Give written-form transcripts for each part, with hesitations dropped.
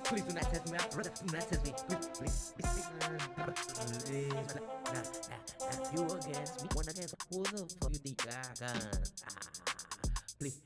Please do not test me, brother. Do not test me. Please. You against me, one against who the fuck you think I got? Please.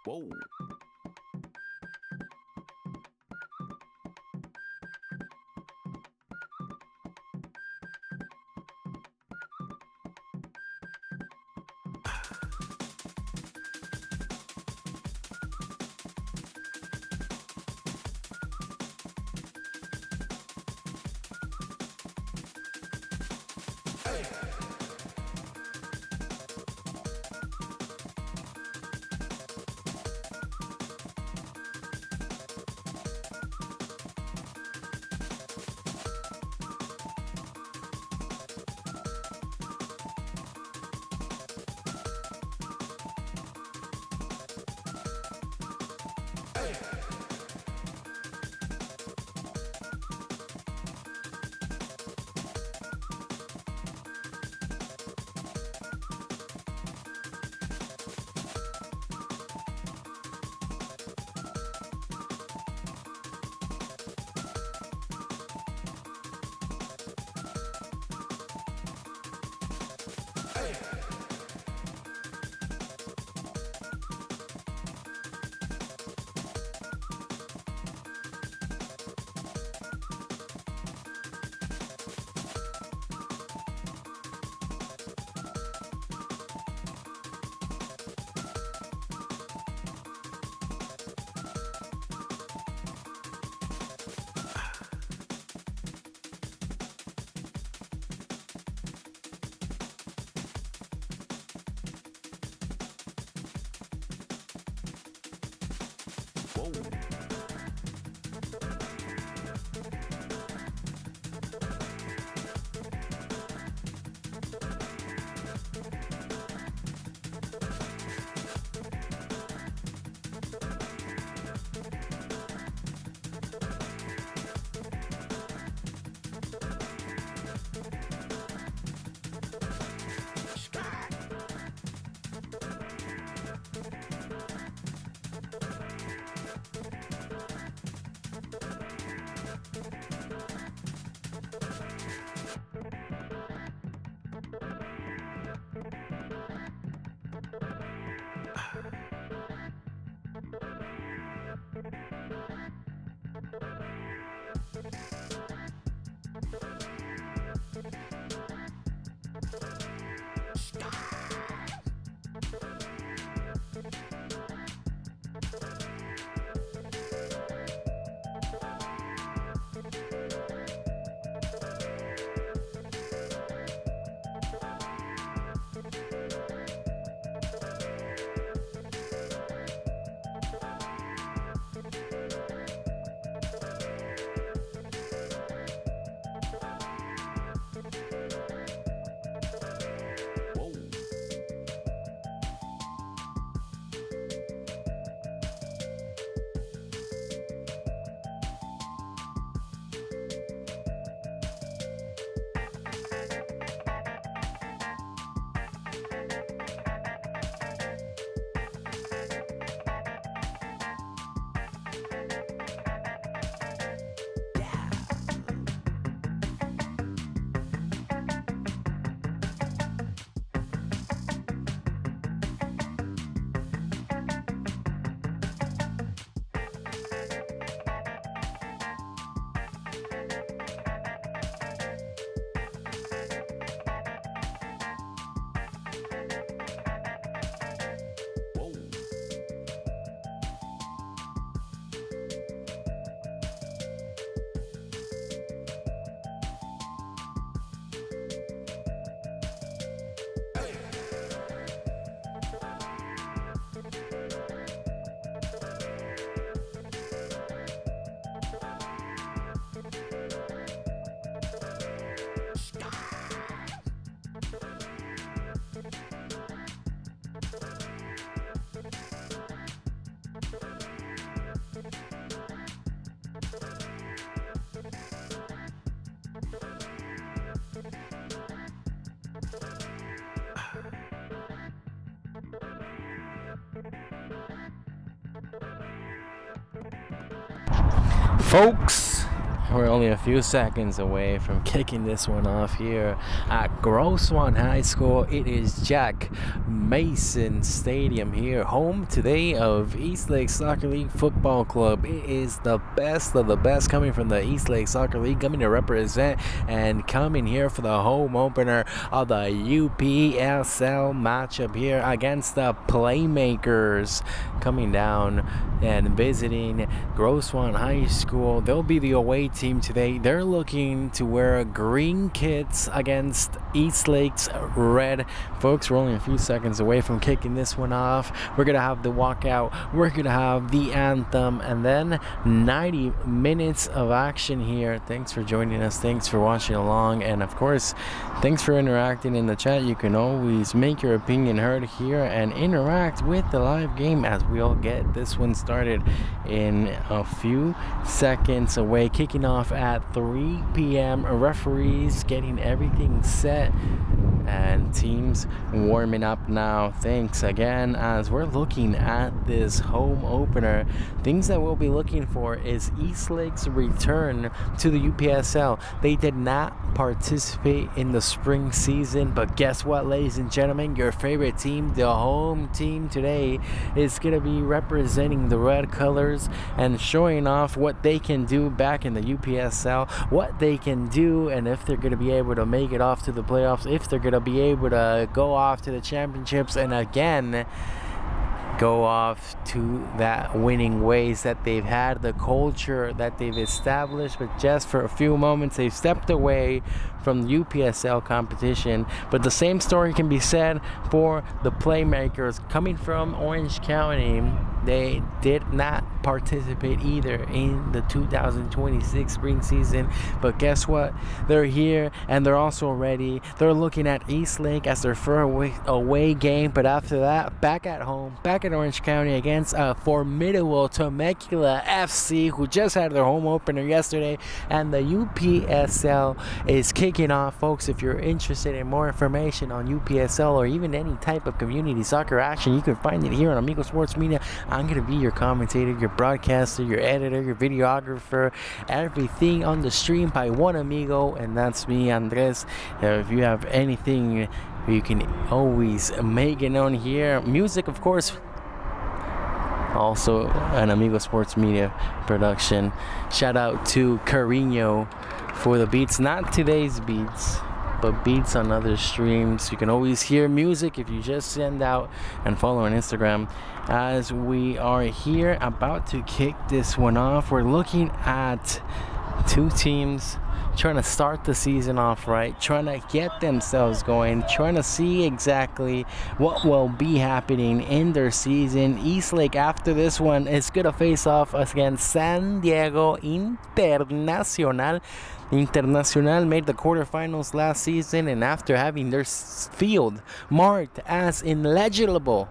Whoa. Folks, we're only a few seconds away from kicking this one off here at Grosswan High School. It is Jack Mason Stadium here, home today of EastLake Soccer League Football Club. It is the best of the best coming from the EastLake Soccer League, coming to represent and coming here for the home opener of the UPSL matchup here against the Playmakers, coming down and visiting Grosswan High School. They'll be the away team today. They're looking to wear green kits against EastLake's red. Folks, we're only a few seconds away from kicking this one off. We're going to have the walkout. We're going to have the anthem, and then 90 minutes of action here. Thanks for joining us. Thanks for watching along. And of course, thanks for interacting in the chat. You can always make your opinion heard here and interact with the live game as we all get this one started in a few seconds away. Kicking off at 3 p.m. Referees getting everything set and teams warming up now. Thanks again as we're looking at this home opener. Things that we'll be looking for is EastLake's return to the UPSL. They did not participate in the spring season, but guess what, ladies and gentlemen, your favorite team, the home team today, is going to be representing the red colors and showing off what they can do back in the UPSL, what they can do, and if they're going to be able to make it off to the playoffs, if they're going to be able to go off to the championships, and again go off to that winning ways that they've had, the culture that they've established. But just for a few moments they've stepped away from the UPSL competition. But the same story can be said for the Playmakers coming from Orange County. They did not participate either in the 2026 spring season, but guess what, they're here and they're also ready. They're looking at EastLake as their first away game, but after that, back at home, back in Orange County against a formidable Temecula FC, who just had their home opener yesterday. And the UPSL is kicking off. Folks, if you're interested in more information on UPSL or even any type of community soccer action, you can find it here on Amigo Sports Media. I'm going to be your commentator, your broadcaster, your editor, your videographer, everything on the stream by one amigo, and that's me, Andres. If you have anything, you can always make it known here. Music, of course, also an Amigo Sports Media production. Shout out to Carino for the beats, not today's beats, but beats on other streams. You can always hear music if you just send out and follow on Instagram. As we are here about to kick this one off, we're looking at two teams trying to start the season off right, trying to get themselves going, trying to see exactly what will be happening in their season. EastLake, after this one, is going to face off against San Diego Internacional. Internacional made the quarterfinals last season, and after having their field marked as illegible,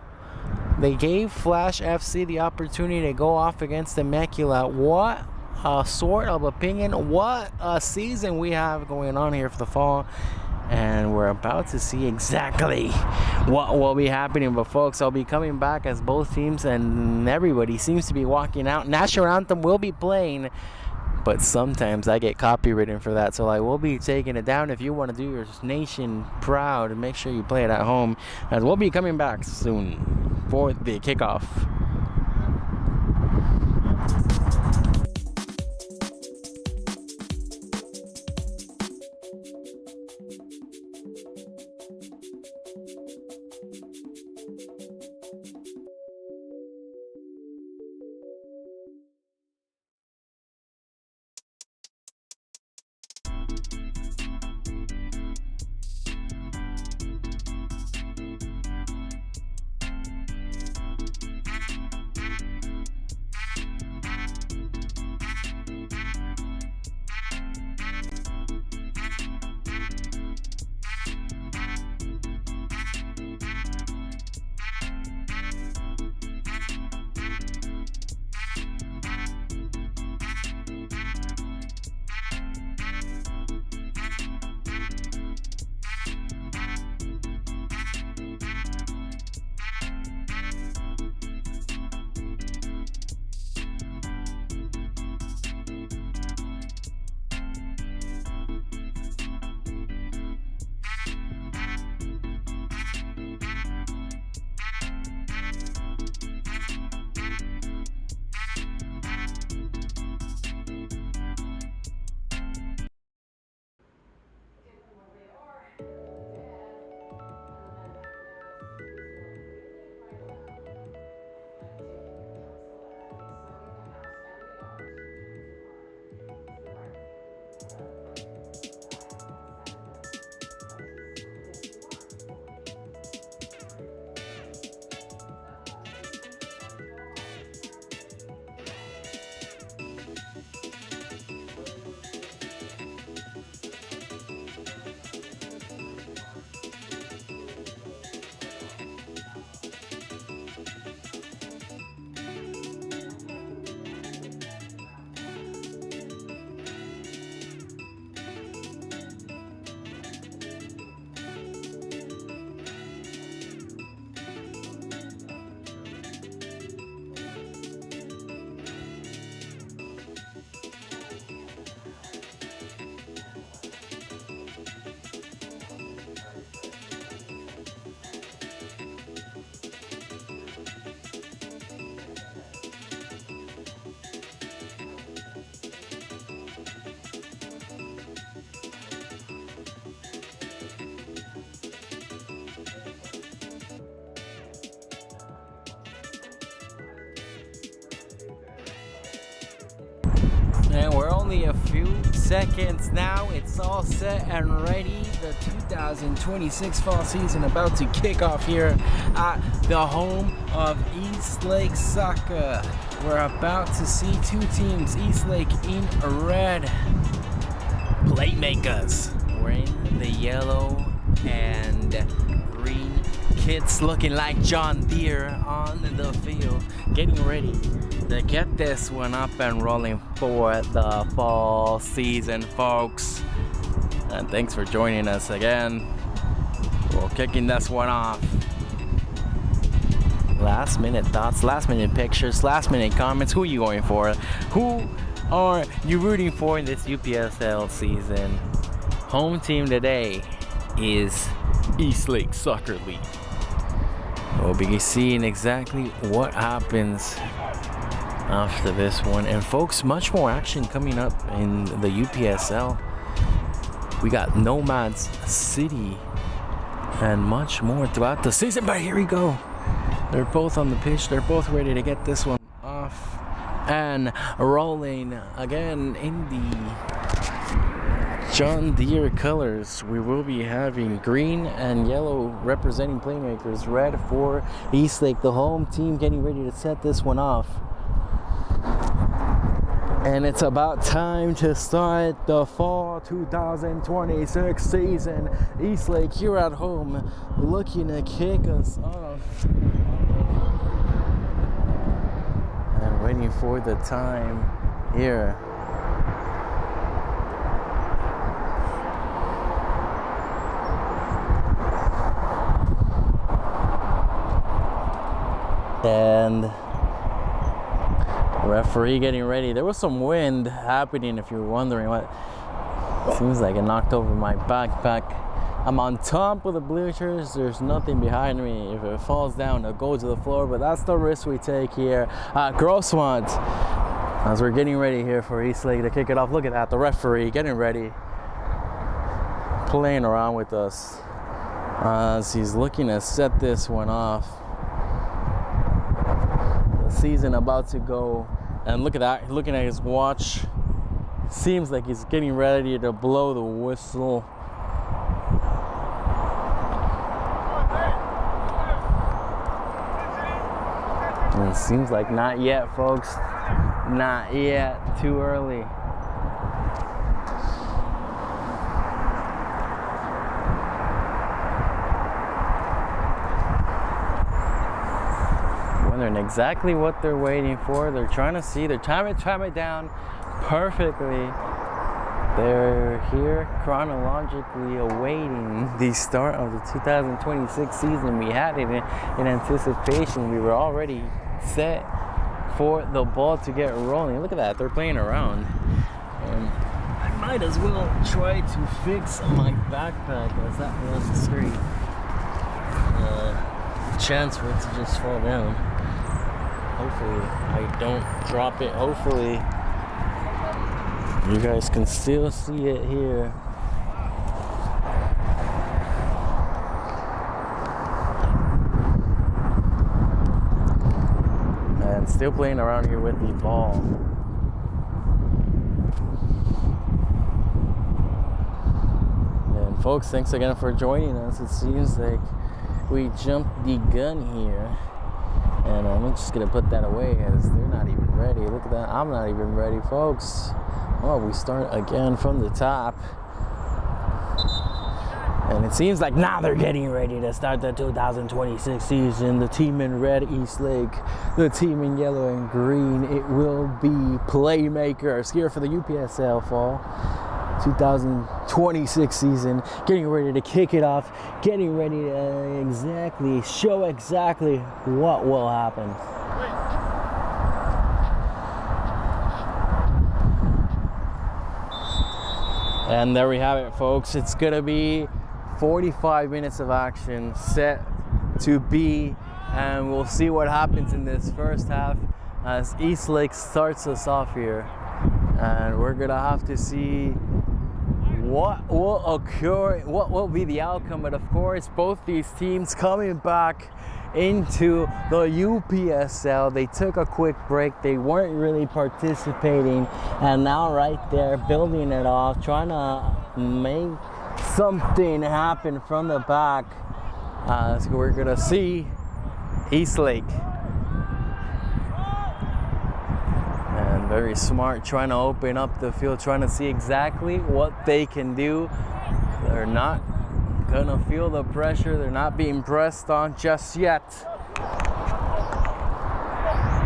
they gave Flash FC the opportunity to go off against Temecula. What a sort of opinion, what a season we have going on here for the fall, and we're about to see exactly what will be happening. But folks, I'll be coming back as both teams and everybody seems to be walking out. National Anthem will be playing, but sometimes I get copywritten for that, so I will be taking it down. If you want to do your nation proud, make sure you play it at home, as we'll be coming back soon for the kickoff. only a few seconds now. It's all set and ready. The 2026 fall season about to kick off here at the home of EastLake Soccer. We're about to see two teams, EastLake in red, Playmakers wearing the yellow and green kits looking like John Deere on the field, getting ready to get this one up and rolling for the fall season, folks. And thanks for joining us again. We're kicking this one off. Last minute thoughts, last minute pictures, last minute comments. Who are you going for? Who are you rooting for in this UPSL season? Home team today is EastLake Soccer League. We'll be seeing exactly what happens after this one. And folks, much more action coming up in the UPSL. We got Nomads City and much more throughout the season. But here we go. They're both on the pitch. They're both ready to get this one off and rolling again in the John Deere colors. We will be having green and yellow representing Playmakers, red for EastLake, the home team, getting ready to set this one off. And it's about time to start the fall 2026 season. EastLake here at home looking to kick us off. And waiting for the time here. And referee getting ready. There was some wind happening, if you're wondering what. Seems like it knocked over my backpack. I'm on top of the bleachers. There's nothing behind me. If it falls down, it'll go to the floor. But that's the risk we take here at Grossmont as we're getting ready here for EastLake to kick it off. Look at that, the referee getting ready, playing around with us as he's looking to set this one off. Season about to go, and look at that, looking at his watch, seems like he's getting ready to blow the whistle. And it seems like not yet, folks, not yet, too early. Wondering exactly what they're waiting for. They're trying to see, they're trying to time it down perfectly. They're here chronologically awaiting the start of the 2026 season. We had it in anticipation. We were already set for the ball to get rolling. Look at that, they're playing around. I might as well try to fix my backpack as that was a straight chance for it to just fall down. Hopefully I don't drop it. Hopefully you guys can still see it here. And still playing around here with the ball. And folks, thanks again for joining us. It seems like we jumped the gun here. And I'm just gonna put that away as they're not even ready. Look at that, I'm not even ready, folks. Oh, we start again from the top. And it seems like now they're getting ready to start the 2026 season. The team in red, EastLake. The team in yellow and green, it will be Playmakers here for the UPSL fall 2026 season, getting ready to kick it off, getting ready to show exactly what will happen. And there we have it, folks. It's gonna be 45 minutes of action set to be, and we'll see what happens in this first half as EastLake starts us off here. And we're gonna have to see what will occur, what will be the outcome. But of course, both these teams coming back into the UPSL. They took a quick break. They weren't really participating, and now right there building it off, trying to make something happen from the back. So we're gonna see EastLake. And very smart, trying to open up the field, trying to see exactly what they can do. They're not gonna feel the pressure. They're not being pressed on just yet.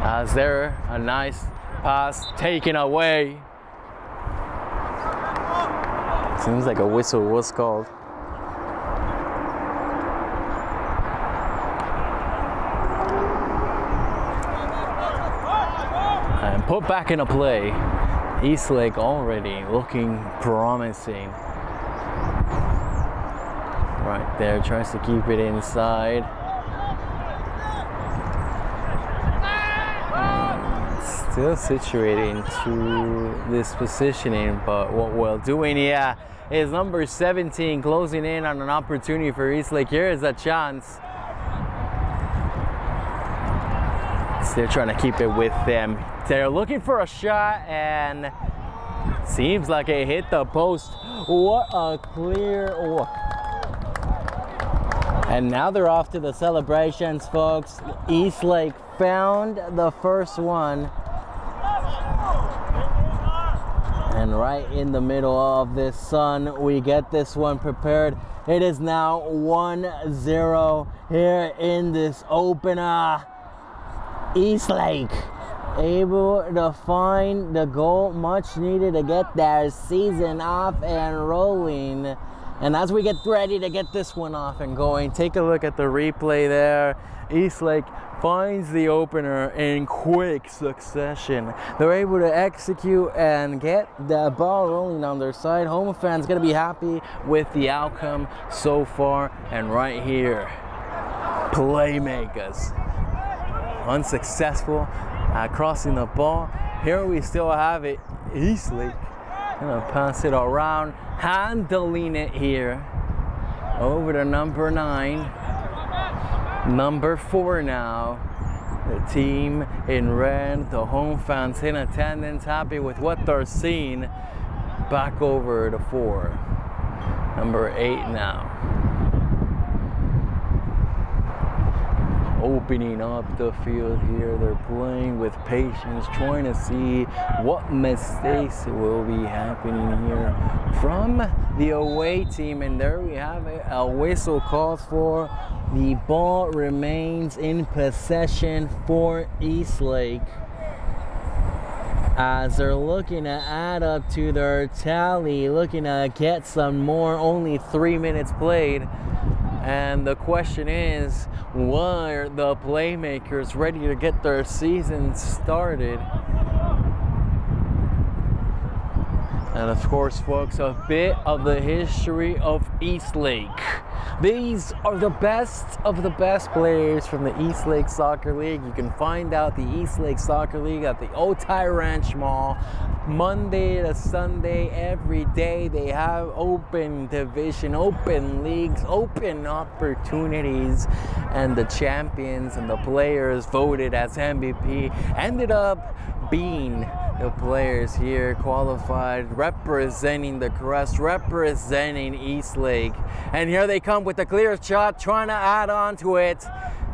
As there, a nice pass taken away. Seems like a whistle was called. And put back into play. EastLake already looking promising. Right there, tries to keep it inside. Still situated into this positioning, but what we're doing here is number 17 closing in on an opportunity for EastLake. Here is a chance. Still trying to keep it with them. They're looking for a shot, and seems like it hit the post. What a clear look. And now they're off to the celebrations, folks. EastLake found the first one. And right in the middle of this sun, we get this one prepared. It is now 1-0 here in this opener. EastLake able to find the goal much needed to get their season off and rolling. And as we get ready to get this one off and going, take a look at the replay there. EastLake finds the opener in quick succession. They're able to execute and get the ball rolling on their side. Home fans gonna be happy with the outcome so far. And right here, Playmakers unsuccessful at crossing the ball. Here we still have it, EastLake gonna pass it around, handling it here over to number 9, number 4 now. The team in red, the home fans in attendance, happy with what they're seeing. Back over to 4, number 8 now. Opening up the field here. They're playing with patience, trying to see what mistakes will be happening here from the away team. And there we have it, a whistle called for. The ball remains in possession for EastLake as they're looking to add up to their tally, looking to get some more. Only 3 minutes played. And the question is, were the Playmakers ready to get their season started? And of course, folks, a bit of the history of EastLake. These are the best of the best players from the EastLake Soccer League. You can find out the EastLake Soccer League at the Otay Ranch Mall. Monday to Sunday, every day they have open division, open leagues, open opportunities, and the champions and the players voted as MVP ended up being the players here qualified, representing the crest, representing EastLake. And here they come with a clear shot, trying to add on to it.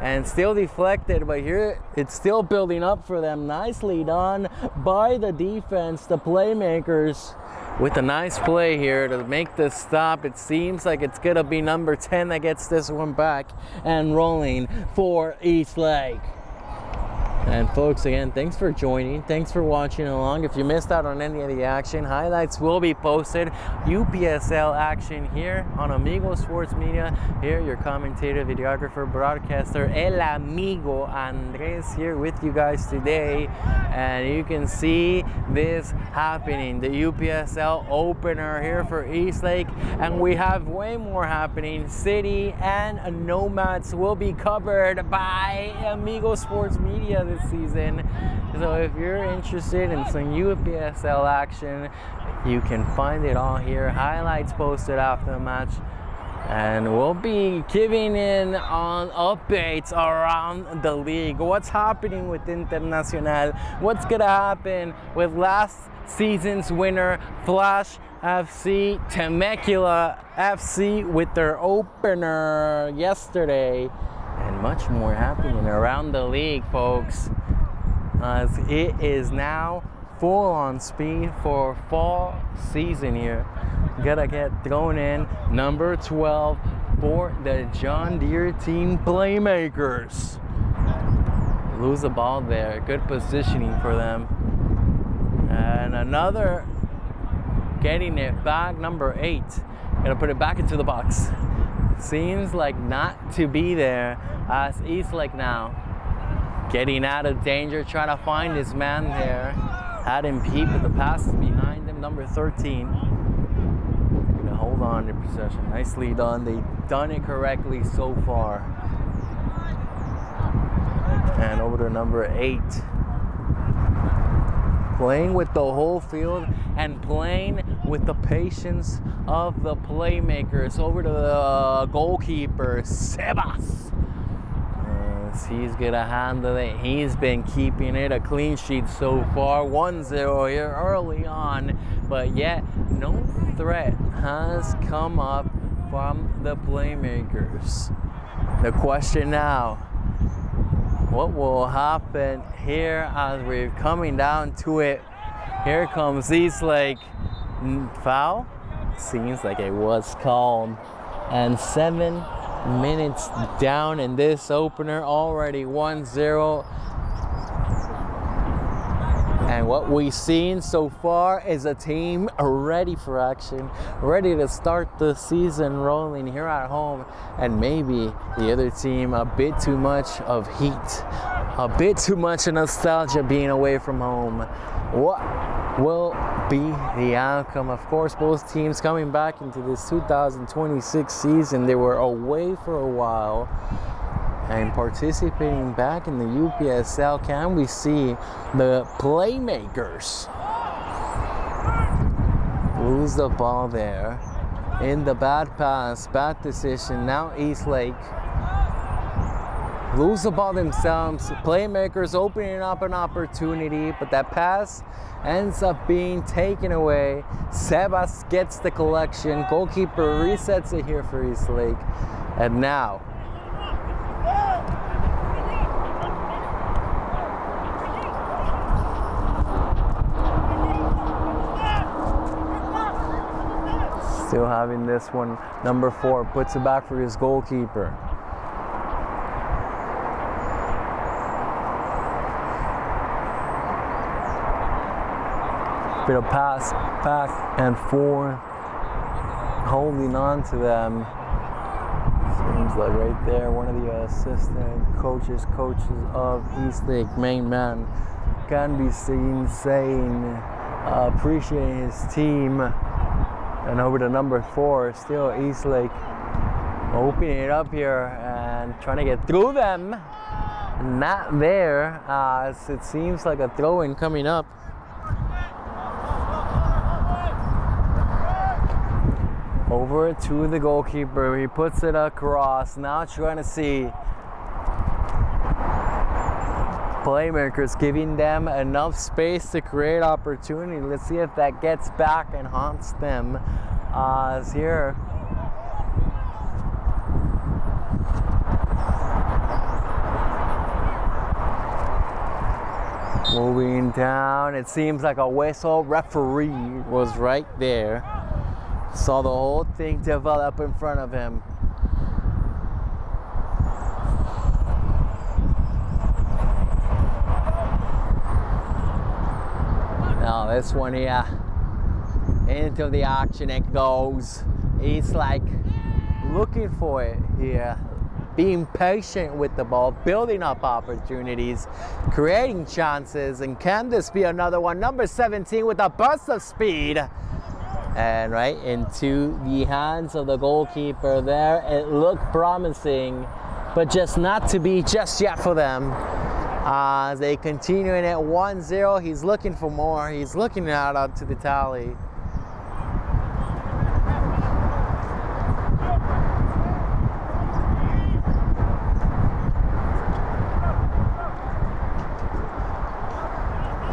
And still deflected, but here it's still building up for them. Nicely done by the defense, the Playmakers, with a nice play here to make this stop. It seems like it's gonna be number 10 that gets this one back and rolling for EastLake. And folks, again, thanks for joining. Thanks for watching along. If you missed out on any of the action, highlights will be posted. UPSL action here on Amigo Sports Media. Here, your commentator, videographer, broadcaster, El Amigo Andres, here with you guys today. And you can see this happening. The UPSL opener here for EastLake. And we have way more happening. City and Nomads will be covered by Amigo Sports Media this season. So if you're interested in some UPSL action, you can find it all here. Highlights posted after the match. And we'll be giving in on updates around the league. What's happening with Internacional? What's gonna happen with last season's winner, Flash FC, Temecula FC with their opener yesterday, and much more happening around the league, folks. As it is now full on speed for fall season here. Gotta get thrown in number 12 for the John Deere team, Playmakers. Lose the ball there, good positioning for them. And another getting it back, number 8. Gonna put it back into the box. Seems like not to be there as EastLake now getting out of danger, trying to find his man there. Had him peep, but the pass is behind him, number 13. Gonna hold on to possession. Nicely done. They've done it correctly so far. And over to number 8. Playing with the whole field and playing with the patience of the Playmakers. Over to the goalkeeper, Sebas. He's gonna handle it. He's been keeping it a clean sheet so far. 1-0 here early on, but yet no threat has come up from the Playmakers. The question now, what will happen here as we're coming down to it? Here comes EastLake. Foul? Seems like it was called. And 7 minutes down in this opener, already 1-0. And what we've seen so far is a team ready for action, ready to start the season rolling here at home. And maybe the other team a bit too much of heat, a bit too much of nostalgia being away from home. What will be the outcome? Of course, both teams coming back into this 2026 season. They were away for a while and participating back in the UPSL. Can we see the Playmakers lose the ball there in the bad pass, bad decision? Now EastLake lose the ball themselves. Playmakers opening up an opportunity, but that pass ends up being taken away. Sebas gets the collection. Goalkeeper resets it here for EastLake. And now still having this one. Number 4 puts it back for his goalkeeper. Bit of pass back and forth, holding on to them. Seems like right there, one of the assistant coaches of EastLake, main man, can be seen saying, appreciating his team. And over to number 4, still EastLake opening it up here and trying to get through them. Not there, as it seems like a throw-in coming up. Over to the goalkeeper, he puts it across. Now trying to see Playmakers giving them enough space to create opportunity. Let's see if that gets back and haunts them. As here, moving down, it seems like a whistle. Referee was right there. Saw the whole thing develop in front of him. Now this one here, into the action it goes. EastLake looking for it here, being patient with the ball, building up opportunities, creating chances, and can this be another one? Number 17 with a burst of speed. And right into the hands of the goalkeeper there. It looked promising, but just not to be just yet for them. As they continue in at 1-0, he's looking for more. He's looking out to the tally.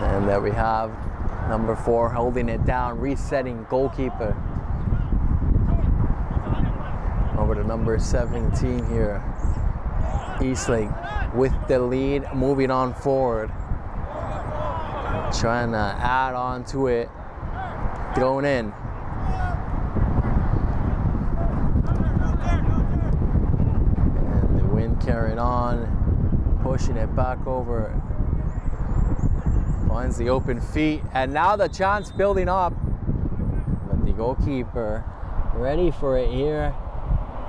And there we have number 4 holding it down, resetting goalkeeper. Over to number 17 here. EastLake with the lead, moving on forward. Trying to add on to it. Thrown in. And the wind carrying on. Pushing it back over. Finds the open feet. And now the chance building up. But the goalkeeper ready for it here.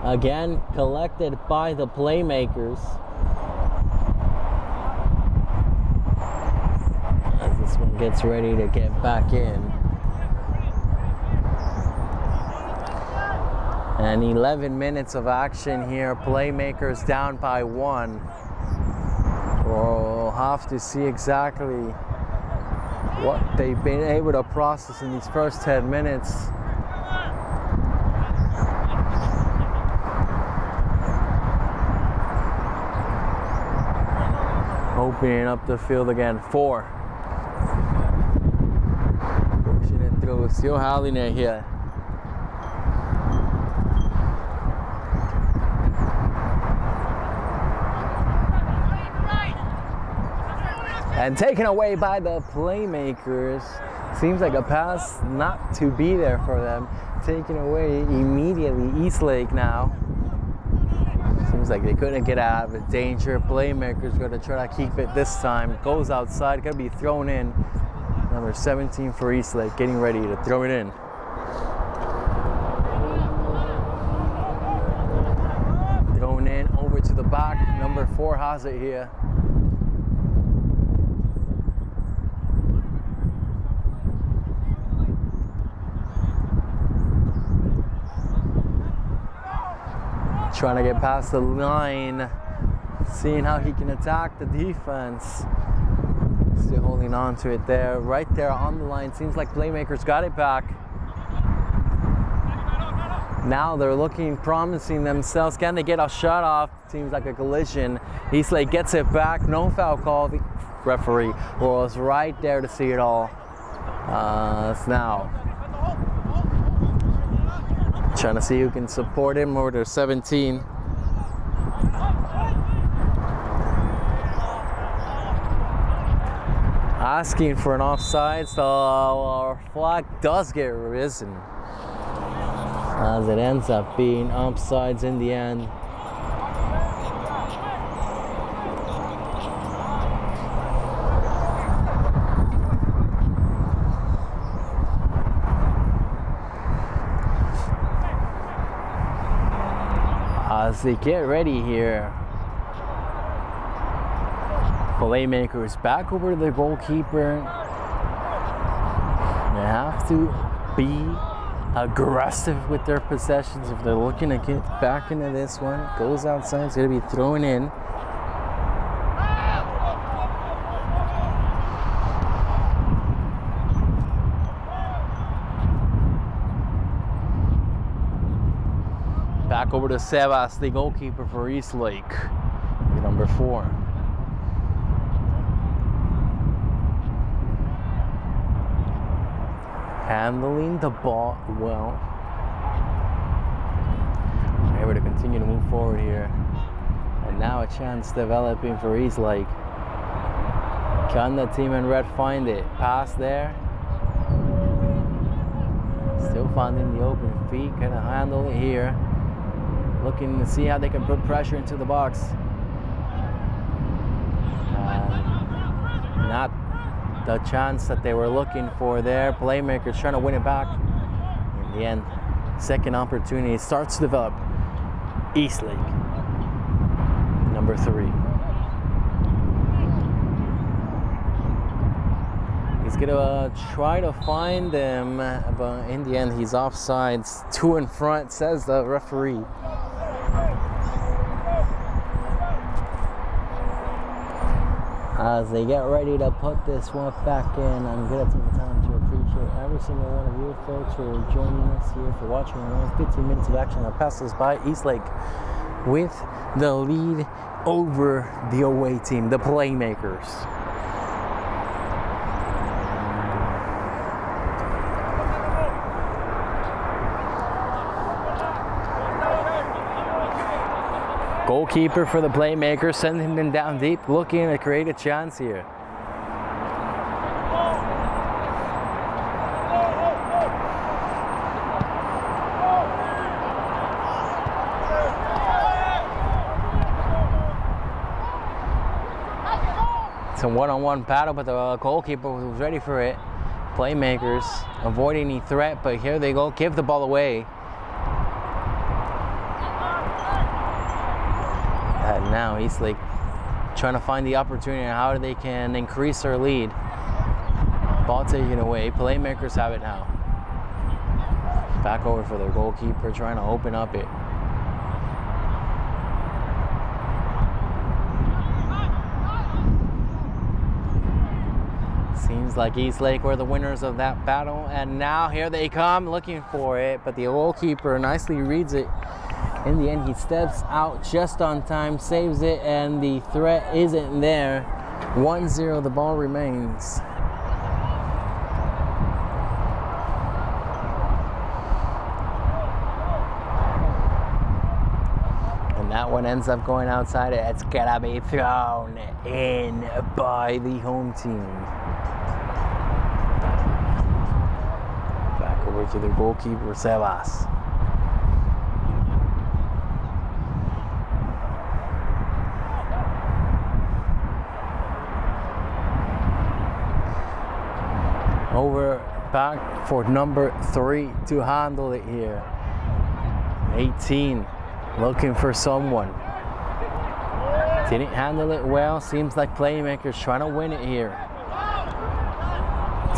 Again, collected by the Playmakers. As this one gets ready to get back in. And 11 minutes of action here. Playmakers down by 1. We'll have to see exactly what they've been able to process in these first 10 minutes. Opening up the field again. 4. Pushing it through. Still howling it here. And taken away by the Playmakers. Seems like a pass not to be there for them. Taken away immediately. EastLake now. Seems like they couldn't get out of danger. Playmakers going to try to keep it this time. Goes outside, going to be thrown in. Number 17 for EastLake, getting ready to throw it in. Thrown in over to the back. Number 4 has it here. Trying to get past the line, seeing how he can attack the defense. Still holding on to it there, right there on the line. Seems like Playmakers got it back. Now they're looking promising themselves. Can they get a shot off? Seems like a collision. EastLake gets it back. No foul call. The referee was right there to see it all. It's now. Trying to see who can support him. Over to 17. Asking for an offside, so our flag does get risen. As it ends up being offsides in the end. As they get ready here, Playmakers back over to the goalkeeper. They have to be aggressive with their possessions if they're looking to get back into this one. Goes outside, it's going to be thrown in. Back over to Sebas, the goalkeeper for EastLake, number 4. Handling the ball well. Able to continue to move forward here. And now a chance developing for EastLake. Can the team in red find it? Pass there. Still finding the open feet. Gonna handle it here. Looking to see how they can put pressure into the box. Not the chance that they were looking for there. Playmakers trying to win it back. In the end, second opportunity starts to develop. EastLake, number 3. He's gonna try to find them, but in the end, he's offsides. 2 in front, says the referee. As they get ready to put this one back in, I'm going to take the time to appreciate every single one of you folks for joining us here, for watching around 15 minutes of action. I'll pass this by EastLake with the lead over the away team, the Playmakers. Goalkeeper for the Playmaker, sending them down deep, looking to create a chance here. It's a one-on-one battle, but the goalkeeper was ready for it. Playmakers avoiding any threat, but here they go, give the ball away. And now EastLake trying to find the opportunity on how they can increase their lead. Ball taken away, Playmakers have it now. Back over for their goalkeeper, trying to open up it. Seems like EastLake were the winners of that battle, and now here they come looking for it, but the goalkeeper nicely reads it. In the end, he steps out just on time, saves it, and the threat isn't there. 1-0, the ball remains. And that one ends up going outside. It's gonna be thrown in by the home team. Over to the goalkeeper, Sebas. Over back for number 3 to handle it here. 18 looking for someone. Didn't handle it well. Seems like Playmakers trying to win it here.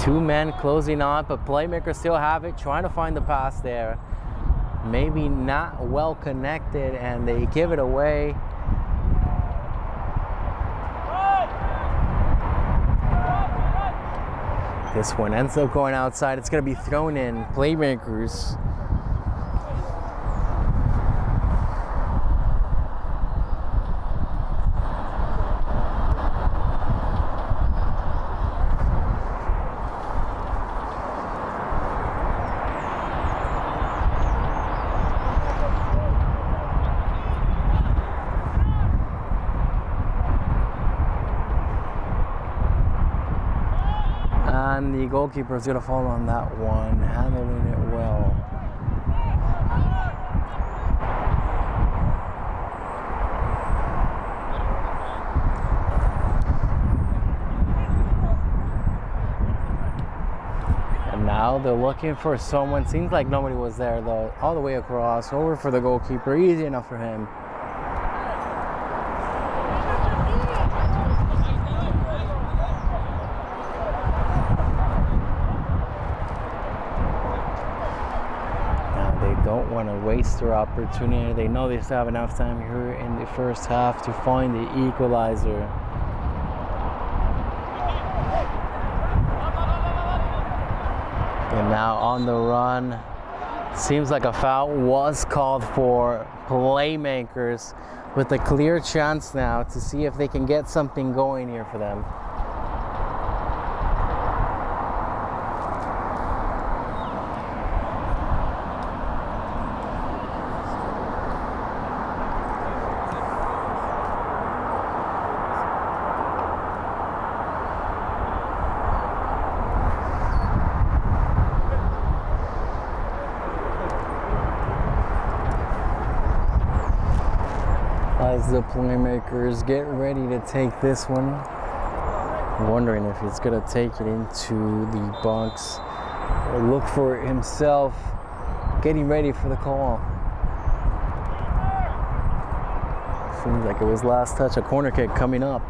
2 men closing on, but Playmakers still have it, trying to find the pass there. Maybe not well connected, and they give it away. This one ends up going outside. It's going to be thrown in. Playmakers. And the goalkeeper is going to fall on that one, handling it well. And now they're looking for someone. Seems like nobody was there though. All the way across, over for the goalkeeper. Easy enough for him. Don't want to waste their opportunity. They know they still have enough time here in the first half to find the equalizer. And now on the run. Seems like a foul was called for Playmakers, with a clear chance now to see if they can get something going here for them. As the Playmakers get ready to take this one, wondering if he's going to take it into the box or look for it himself, getting ready for the call. Seems like it was last touch, a corner kick coming up.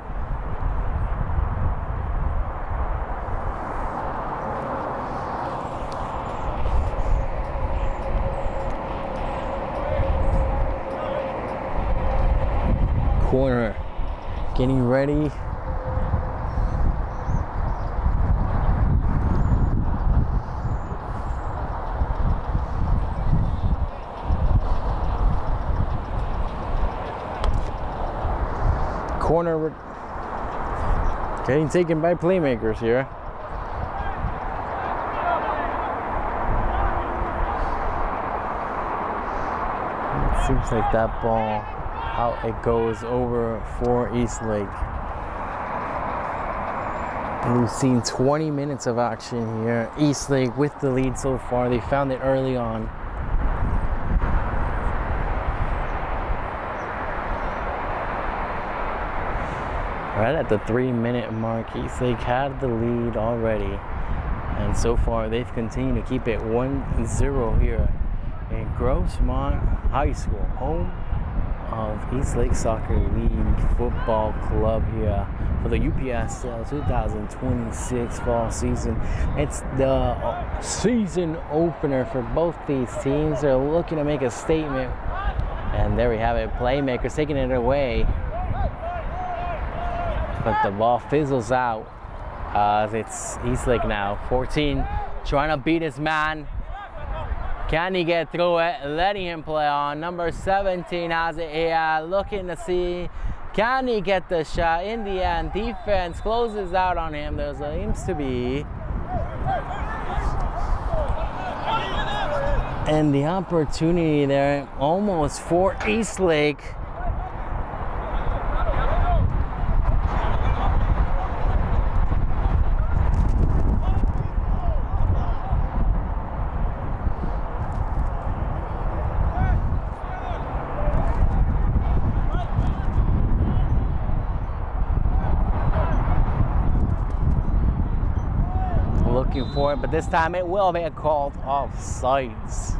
Corner, getting ready. Corner getting taken by Playmakers here. It seems like that ball Out it goes over for EastLake. We've seen 20 minutes of action here. EastLake with the lead so far. They found it early on. Right at the 3-minute mark, EastLake had the lead already. And so far, they've continued to keep it 1-0 here in Grossmont High School, home of EastLake Soccer League Football Club here for the UPSL 2026 fall season. It's the season opener for both these teams. They're looking to make a statement. And there we have it, Playmakers taking it away. But the ball fizzles out as it's EastLake now. 14 trying to beat his man. Can he get through it? Letting him play on. Number 17 has it here. Looking to see, can he get the shot? In the end, defense closes out on him. There seems to be. And the opportunity there almost for EastLake. Looking for it, but this time it will be called offsides.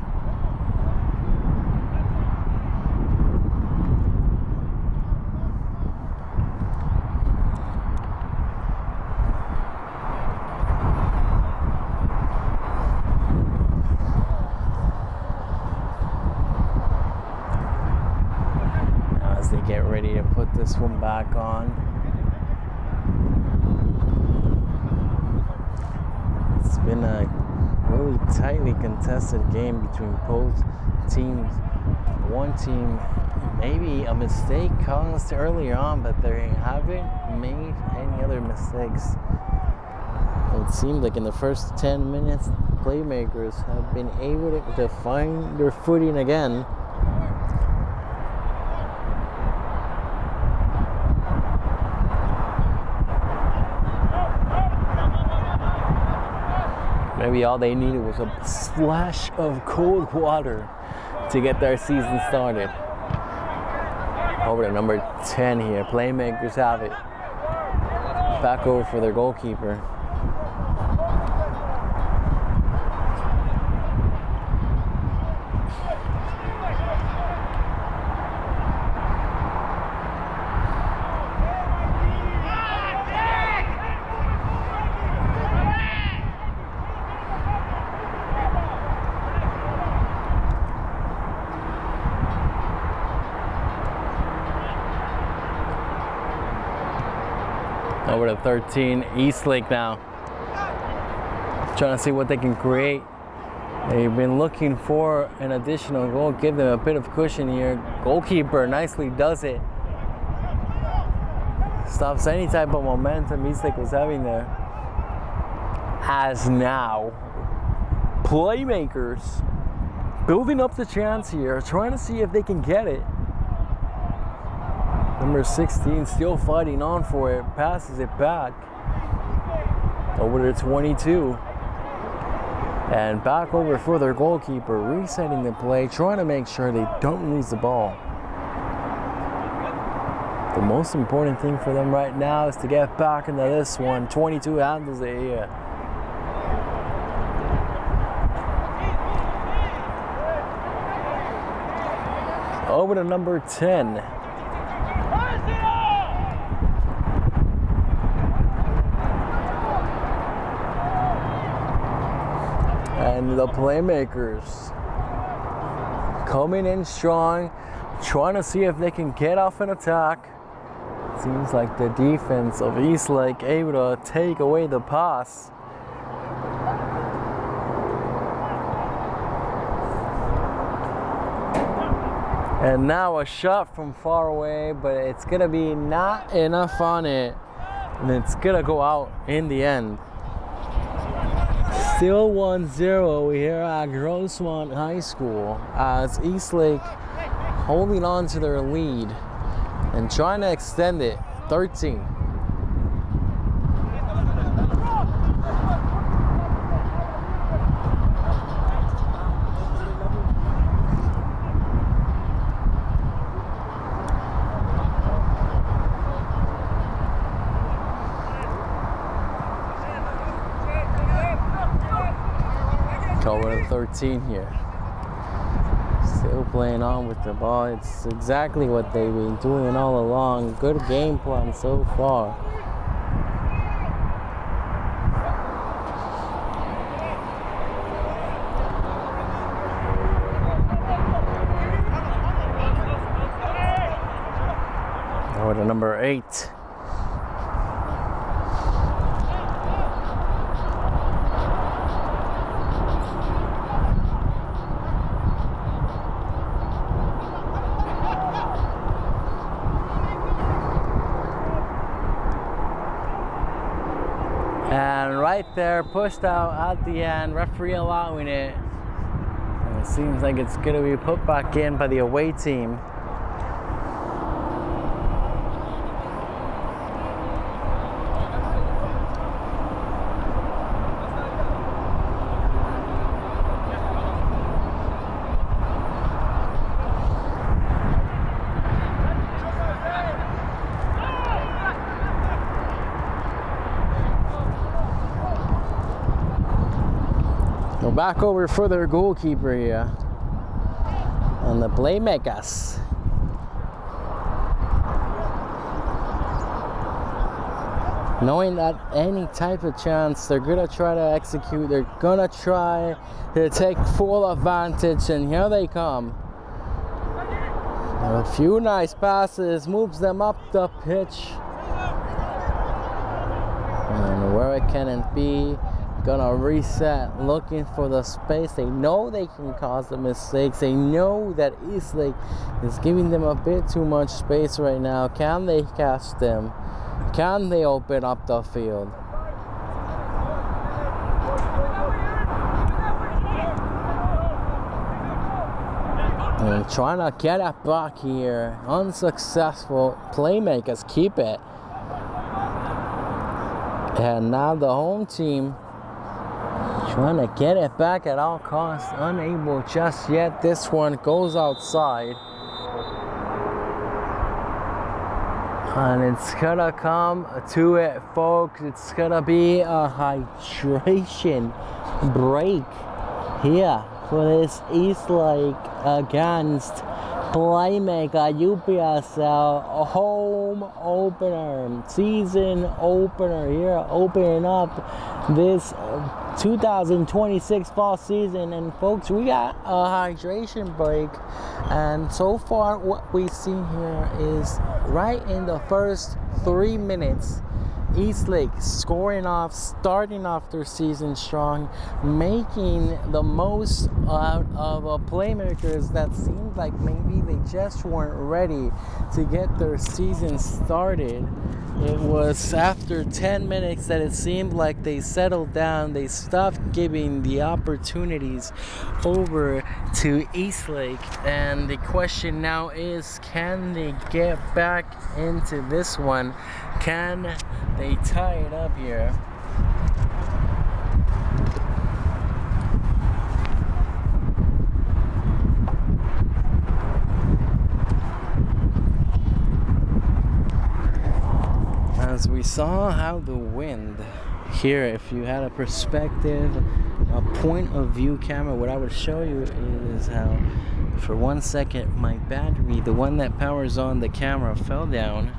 Now as they get ready to put this one back on. It's been a really tightly contested game between both teams. One team, maybe a mistake caused earlier on, but they haven't made any other mistakes. It seemed like in the first 10 minutes, Playmakers have been able to find their footing again. Maybe all they needed was a splash of cold water to get their season started. Over to number 10 here. Playmakers have it. Back over for their goalkeeper. Over to 13, EastLake now. Trying to see what they can create. They've been looking for an additional goal, give them a bit of cushion here. Goalkeeper nicely does it. Stops any type of momentum EastLake was having there. As now, Playmakers building up the chance here, trying to see if they can get it. Number 16 still fighting on for it, passes it back. Over to 22. And back over for their goalkeeper, resetting the play, trying to make sure they don't lose the ball. The most important thing for them right now is to get back into this one. 22 handles it here. Over to number 10. And the Playmakers coming in strong, trying to see if they can get off an attack. Seems like the defense of EastLake able to take away the pass. And now a shot from far away, but it's gonna be not enough on it. And it's gonna go out in the end. Still 1-0 here at Grossmont High School as EastLake holding on to their lead. and trying to extend it. 13. Over to 13 here. Still playing on with the ball. It's exactly what they've been doing all along. Good game plan so far. Over to number 8. And right there, pushed out at the end, referee allowing it. And it seems like it's going to be put back in by the away team. Go back over for their goalkeeper here on the Playmakers. Knowing that any type of chance they're gonna try to execute, they're gonna try to take full advantage, and here they come. A few nice passes, moves them up the pitch. And where it can be, gonna reset, looking for the space. They know they can cause the mistakes. They know that EastLake is giving them a bit too much space right now. Can they catch them? Can they open up the field? And trying to get it back here. Unsuccessful. Playmakers keep it. And now the home team trying to get it back at all costs, unable just yet. This one goes outside. And it's gonna come to it, folks. It's gonna be a hydration break here for this EastLake against Playmaker UPSL home opener, season opener here, opening up this 2026 fall season. And folks, we got a hydration break, and so far what we see here is right in the first 3 minutes, EastLake scoring off, starting off their season strong, making the most out of Playmakers that seemed like maybe they just weren't ready to get their season started. It was after 10 minutes that it seemed like they settled down. They stopped giving the opportunities over to EastLake. And the question now is, can they get back into this one? Can they tie it up here? As we saw how the wind here, if you had a perspective, a point of view camera, what I would show you is how for 1 second my battery, the one that powers on the camera, fell down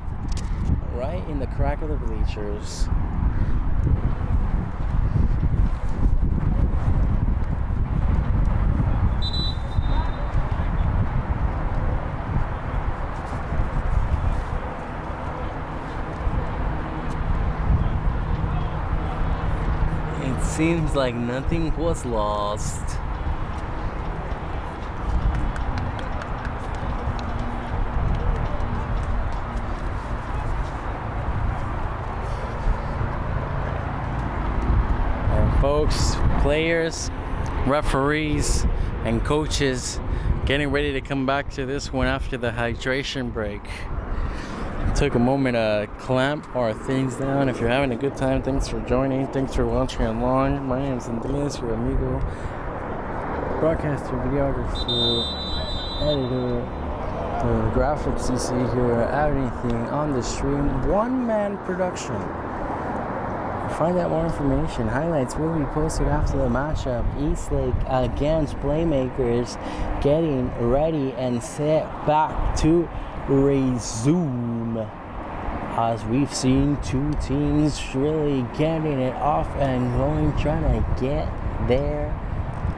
right in the crack of the bleachers. It seems like nothing was lost. Folks, players, referees, and coaches getting ready to come back to this one after the hydration break. Took a moment to clamp our things down. If you're having a good time, thanks for joining. Thanks for watching along. My name is Andreas, your amigo, broadcaster, videographer, editor, graphics you see here, everything on the stream, one-man production. Find out more information. Highlights will be posted after the matchup. EastLake against Playmakers, getting ready and set back to resume. As we've seen two teams really getting it off and going, trying to get their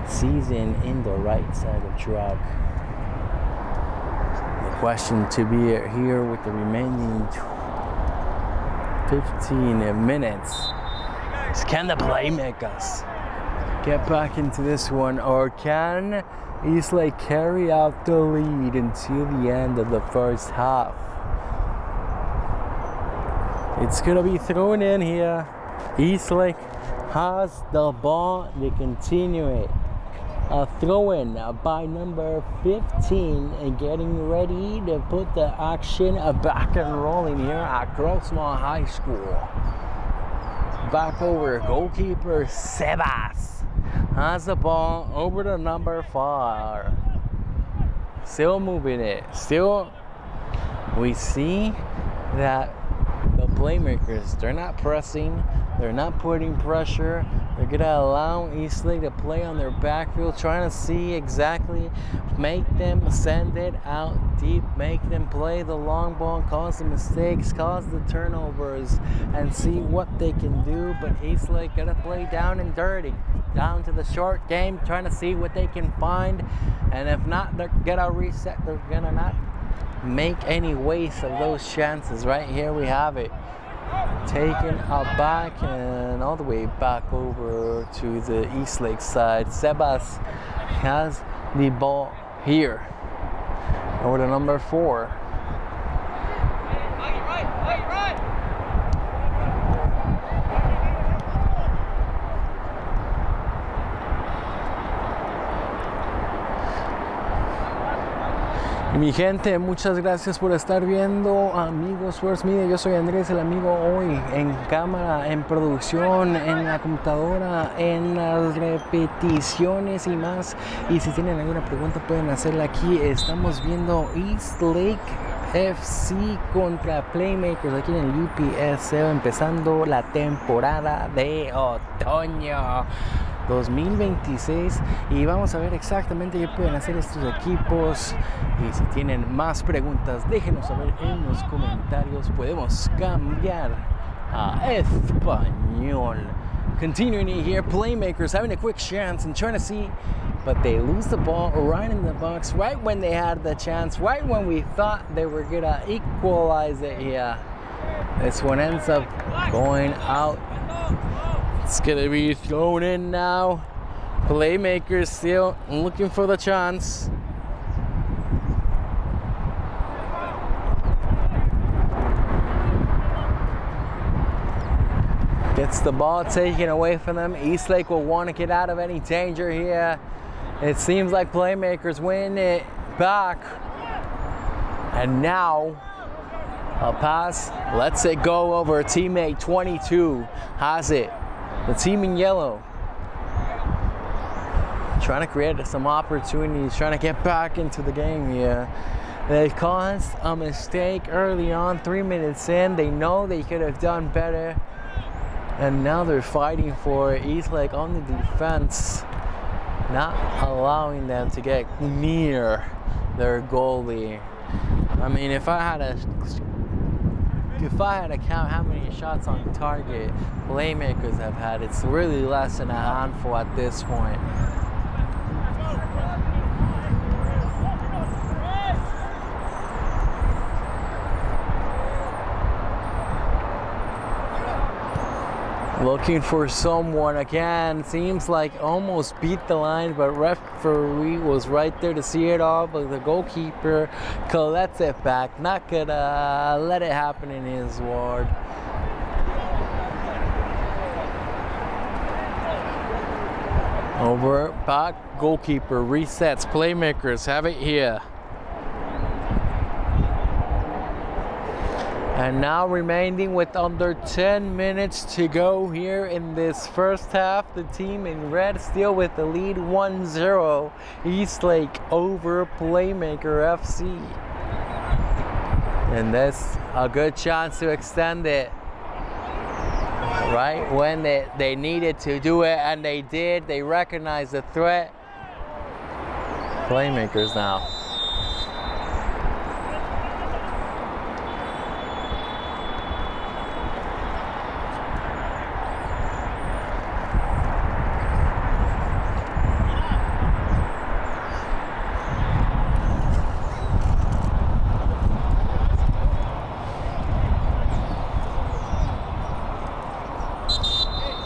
season in the right side of track. The question to be here with the remaining 15 minutes is, can the Playmakers get back into this one, or can EastLake carry out the lead until the end of the first half? It's gonna be thrown in here. EastLake has the ball. They continue it. A throw-in by number 15 and getting ready to put the action back and rolling here at Grossmont High School. Back over, goalkeeper Sebas has the ball over to number 5. Still moving it. Still, we see that the Playmakers, they're not pressing, they're not putting pressure. They're gonna allow EastLake to play on their backfield, trying to see exactly, make them send it out deep, make them play the long ball, cause the mistakes, cause the turnovers, and see what they can do. But EastLake gotta play down and dirty, down to the short game, trying to see what they can find. And if not, they're gonna reset. They're gonna not make any waste of those chances. Right here we have it. Taken back and all the way back over to the EastLake side. Sebas has the ball here over to number 4. Mi gente, muchas gracias por estar viendo Amigo Sports Media. Yo soy Andrés, el amigo, hoy en cámara, en producción, en la computadora, en las repeticiones y más. Y si tienen alguna pregunta pueden hacerla aquí. Estamos viendo EastLake FC contra Playmakers aquí en el UPSL, empezando la temporada de otoño 2026, y vamos a ver exactamente qué pueden hacer estos equipos. Y si tienen más preguntas, déjenos saber en los comentarios. Podemos cambiar a español. Continuing here, Playmakers having a quick chance and trying to see, but they lose the ball right in the box, right when they had the chance, right when we thought they were gonna equalize it here. This one ends up going out. It's gonna be thrown in now. Playmakers still looking for the chance. Gets the ball taken away from them. EastLake will want to get out of any danger here. It seems like Playmakers win it back. And now a pass lets it go over. Teammate 22 has it. The team in yellow trying to create some opportunities, trying to get back into the game here. They caused a mistake early on, 3 minutes in. They know they could have done better, and now they're fighting for it. EastLake on the defense, not allowing them to get near their goalie. I mean, if I had to count how many shots on target Playmakers have had, it's really less than a handful at this point. Looking for someone again. Seems like almost beat the line, but referee was right there to see it all. But the goalkeeper collects it back. Not gonna let it happen in his ward. Over back, goalkeeper resets. Playmakers have it here. And now remaining with under 10 minutes to go here in this first half. The team in red still with the lead 1-0. EastLake over Playmaker FC. And that's a good chance to extend it. Right when they needed to do it, and they did. They recognized the threat. Playmakers now.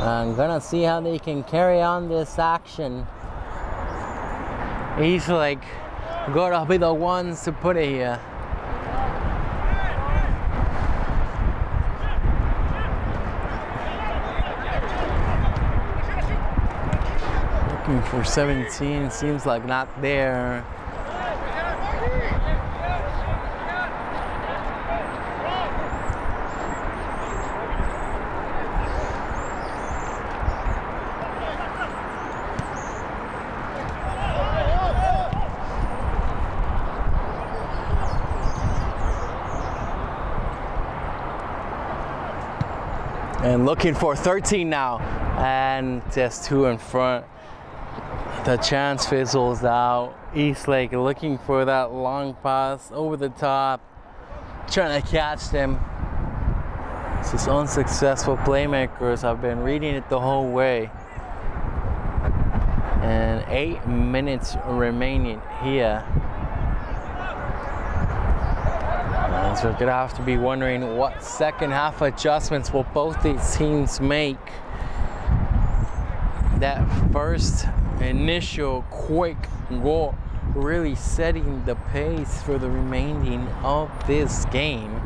I'm gonna see how they can carry on this action. EastLake gotta be the ones to put it here. Looking for 17, seems like not there. And looking for 13 now, and just 2 in front. The chance fizzles out. EastLake looking for that long pass over the top, trying to catch them. This is unsuccessful. Playmakers have been reading it the whole way. And 8 minutes remaining here. So we're gonna have to be wondering what second half adjustments will both these teams make. That first initial quick goal really setting the pace for the remaining of this game.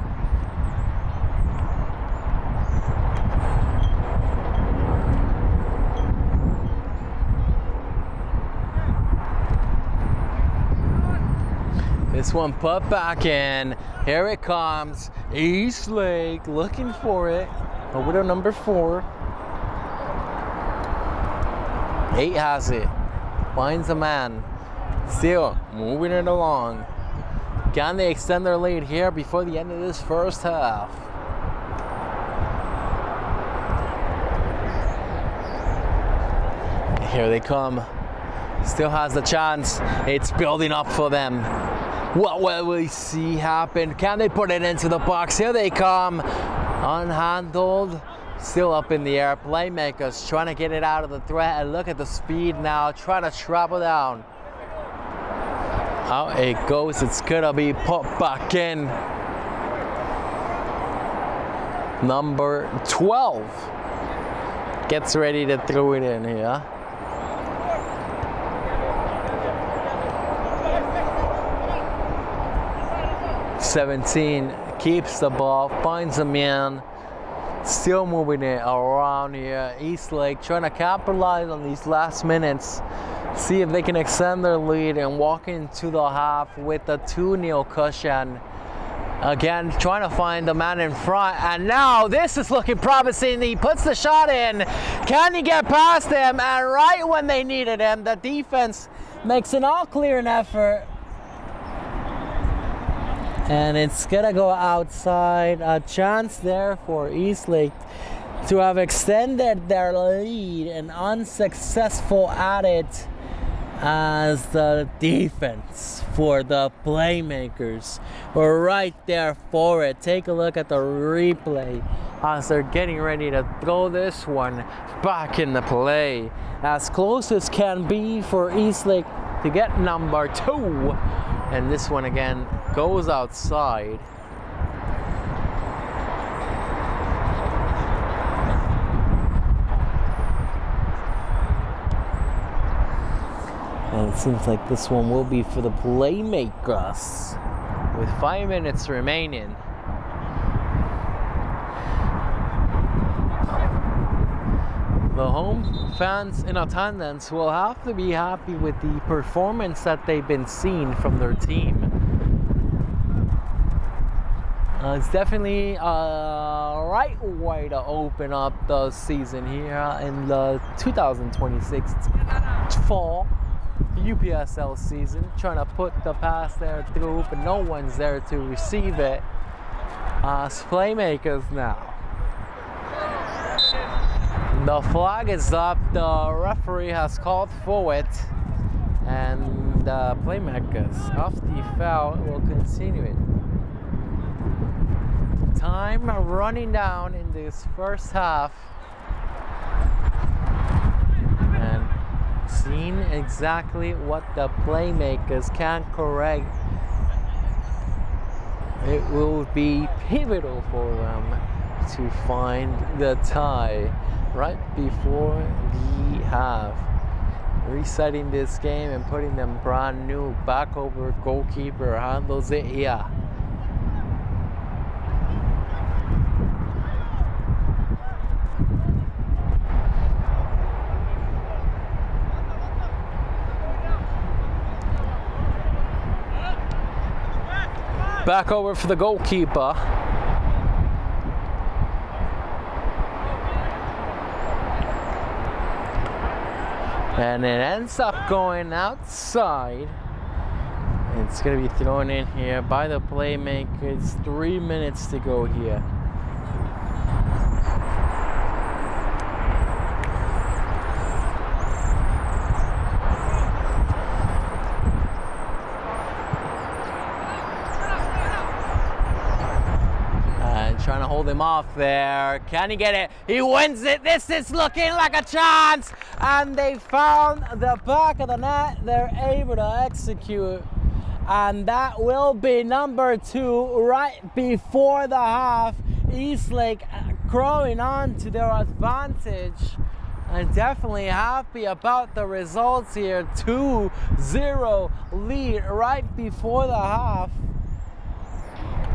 This one put back in. Here it comes. EastLake looking for it. Over to number 4. 8 has it. Finds a man. Still moving it along. Can they extend their lead here before the end of this first half? Here they come. Still has the chance. It's building up for them. What will we see happen? Can they put it into the box? Here they come. Unhandled. Still up in the air. Playmakers trying to get it out of the threat. And look at the speed now. Trying to travel down. Out it goes. It's going to be put back in. Number 12 gets ready to throw it in here. 17 keeps the ball, finds a man, still moving it around here. EastLake trying to capitalize on these last minutes, see if they can extend their lead and walk into the half with a 2-0 cushion. Again, trying to find the man in front, and now this is looking promising. He puts the shot in. Can he get past him? And right when they needed him, the defense makes an all-clearing effort. And it's gonna go outside. A chance there for EastLake to have extended their lead, and unsuccessful at it as the defense for the Playmakers were right there for it. Take a look at the replay as they're getting ready to throw this one back in the play. As close as can be for EastLake to get number 2. And this one again goes outside. And it seems like this one will be for the Playmakers with 5 minutes remaining. The home fans in attendance will have to be happy with the performance that they've been seeing from their team. It's definitely a right way to open up the season here in the 2026 fall UPSL season. Trying to put the pass there through, but no one's there to receive it. It's Playmakers now. The flag is up. The referee has called for it, and Playmakers off the foul will continue it. Time running down in this first half, and seeing exactly what the Playmakers can correct. It will be pivotal for them to find the tie right before the half. Resetting this game and putting them brand new. Back over, goalkeeper handles it here. Back over for the goalkeeper. And it ends up going outside. It's going to be thrown in here by the Playmakers. 3 minutes to go here. Trying to hold him off there. Can he get it? He wins it. This is looking like a chance. And they found the back of the net. They're able to execute. And that will be number 2 right before the half. EastLake growing on to their advantage. I'm definitely happy about the results here. 2-0 lead right before the half.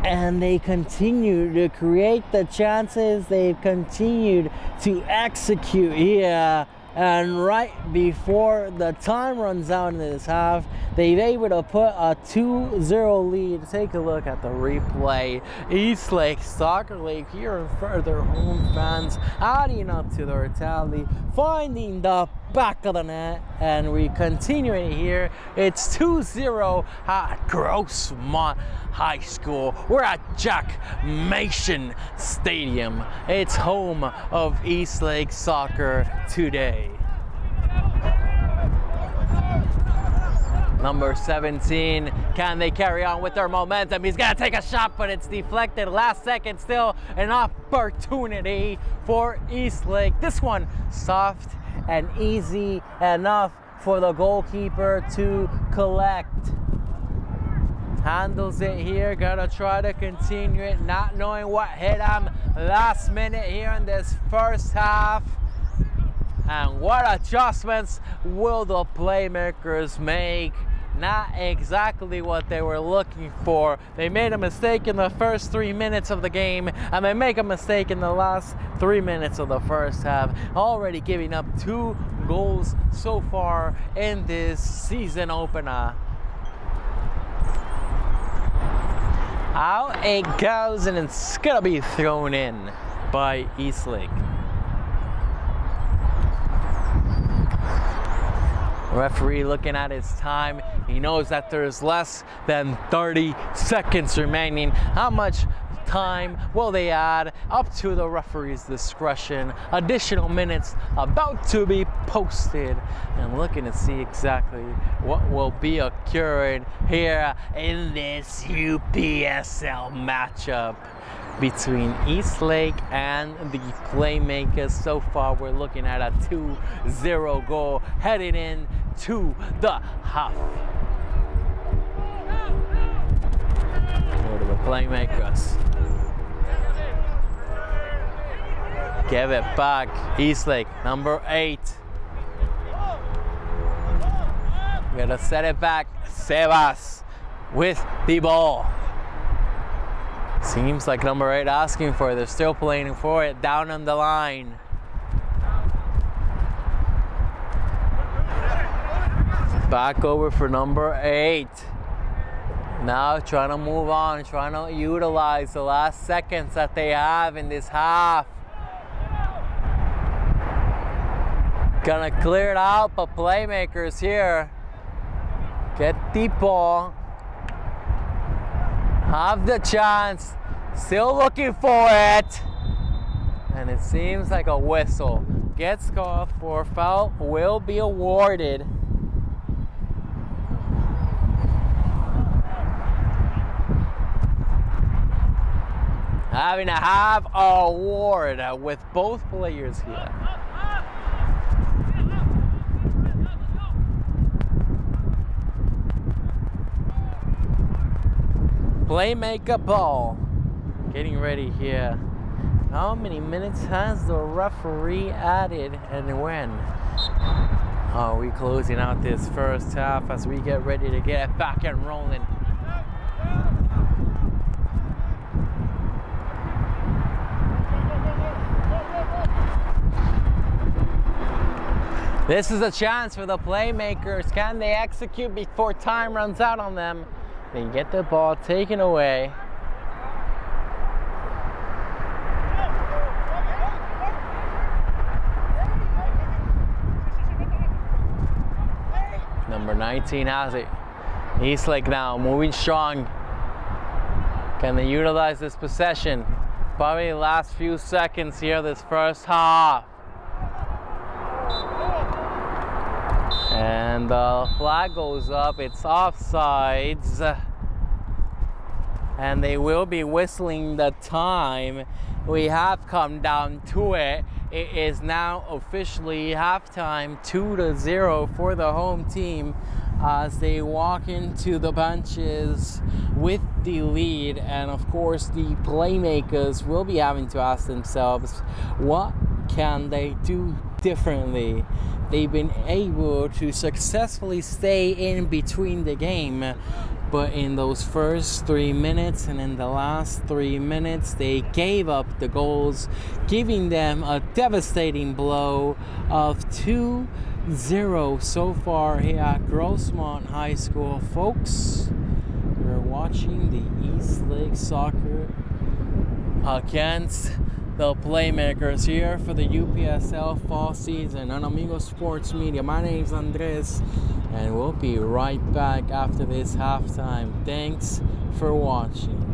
And they continue to create the chances. They've continued to execute here. And right before the time runs out in this half, they've able to put a 2-0 lead. Take a look at the replay. EastLake Soccer League here in front of their home fans, adding up to their tally, finding the back of the net, and we continue it here. It's 2-0 at Grossmont High School. We're at Jack Mason Stadium. It's home of EastLake Soccer today. Number 17, can they carry on with their momentum? He's gonna take a shot, but it's deflected. Last second, still an opportunity for EastLake. This one soft and easy enough for the goalkeeper to collect. Handles it here, gonna try to continue it, not knowing what hit him last minute here in this first half. And what adjustments will the Playmakers make? Not exactly what they were looking for. They made a mistake in the first 3 minutes of the game, and they make a mistake in the last 3 minutes of the first half. Already giving up 2 goals so far in this season opener. Out it goes, and it's gonna be thrown in by EastLake. Referee looking at his time. He knows that there's less than 30 seconds remaining. How much time will they add? Up to the referee's discretion. Additional minutes about to be posted. And looking to see exactly what will be occurring here in this UPSL matchup between EastLake and the Playmakers. So far, we're looking at a 2-0 goal heading in to the half. Go to the Playmakers. Give it back. EastLake, number 8. Gonna set it back. Sebas with the ball. Seems like number 8 asking for it. They're still playing for it down on the line. Back over for number 8. Now trying to move on, trying to utilize the last seconds that they have in this half. Gonna clear it out, but Playmakers here get the ball, have the chance, still looking for it, and it seems like a whistle gets called for foul, will be awarded. Having a half award with both players here. Playmaker ball. Getting ready here. How many minutes has the referee added and when? Are we closing out this first half as we get ready to get back and rolling? This is a chance for the Playmakers. Can they execute before time runs out on them? They get the ball taken away. Number 19 has it. EastLake now moving strong. Can they utilize this possession? Probably the last few seconds here this first half. And the flag goes up, it's offsides. And they will be whistling the time. We have come down to it. It is now officially halftime, 2-0 for the home team as they walk into the benches with the lead. And of course, the Playmakers will be having to ask themselves, what can they do differently? They've been able to successfully stay in between the game, but in those first 3 minutes and in the last 3 minutes, they gave up the goals, giving them a devastating blow of 2-0 so far here at Grossmont High School. Folks, we're watching the EastLake soccer against the Playmakers here for the UPSL fall season on Amigo Sports Media. My name's Andres, and we'll be right back after this halftime. Thanks for watching.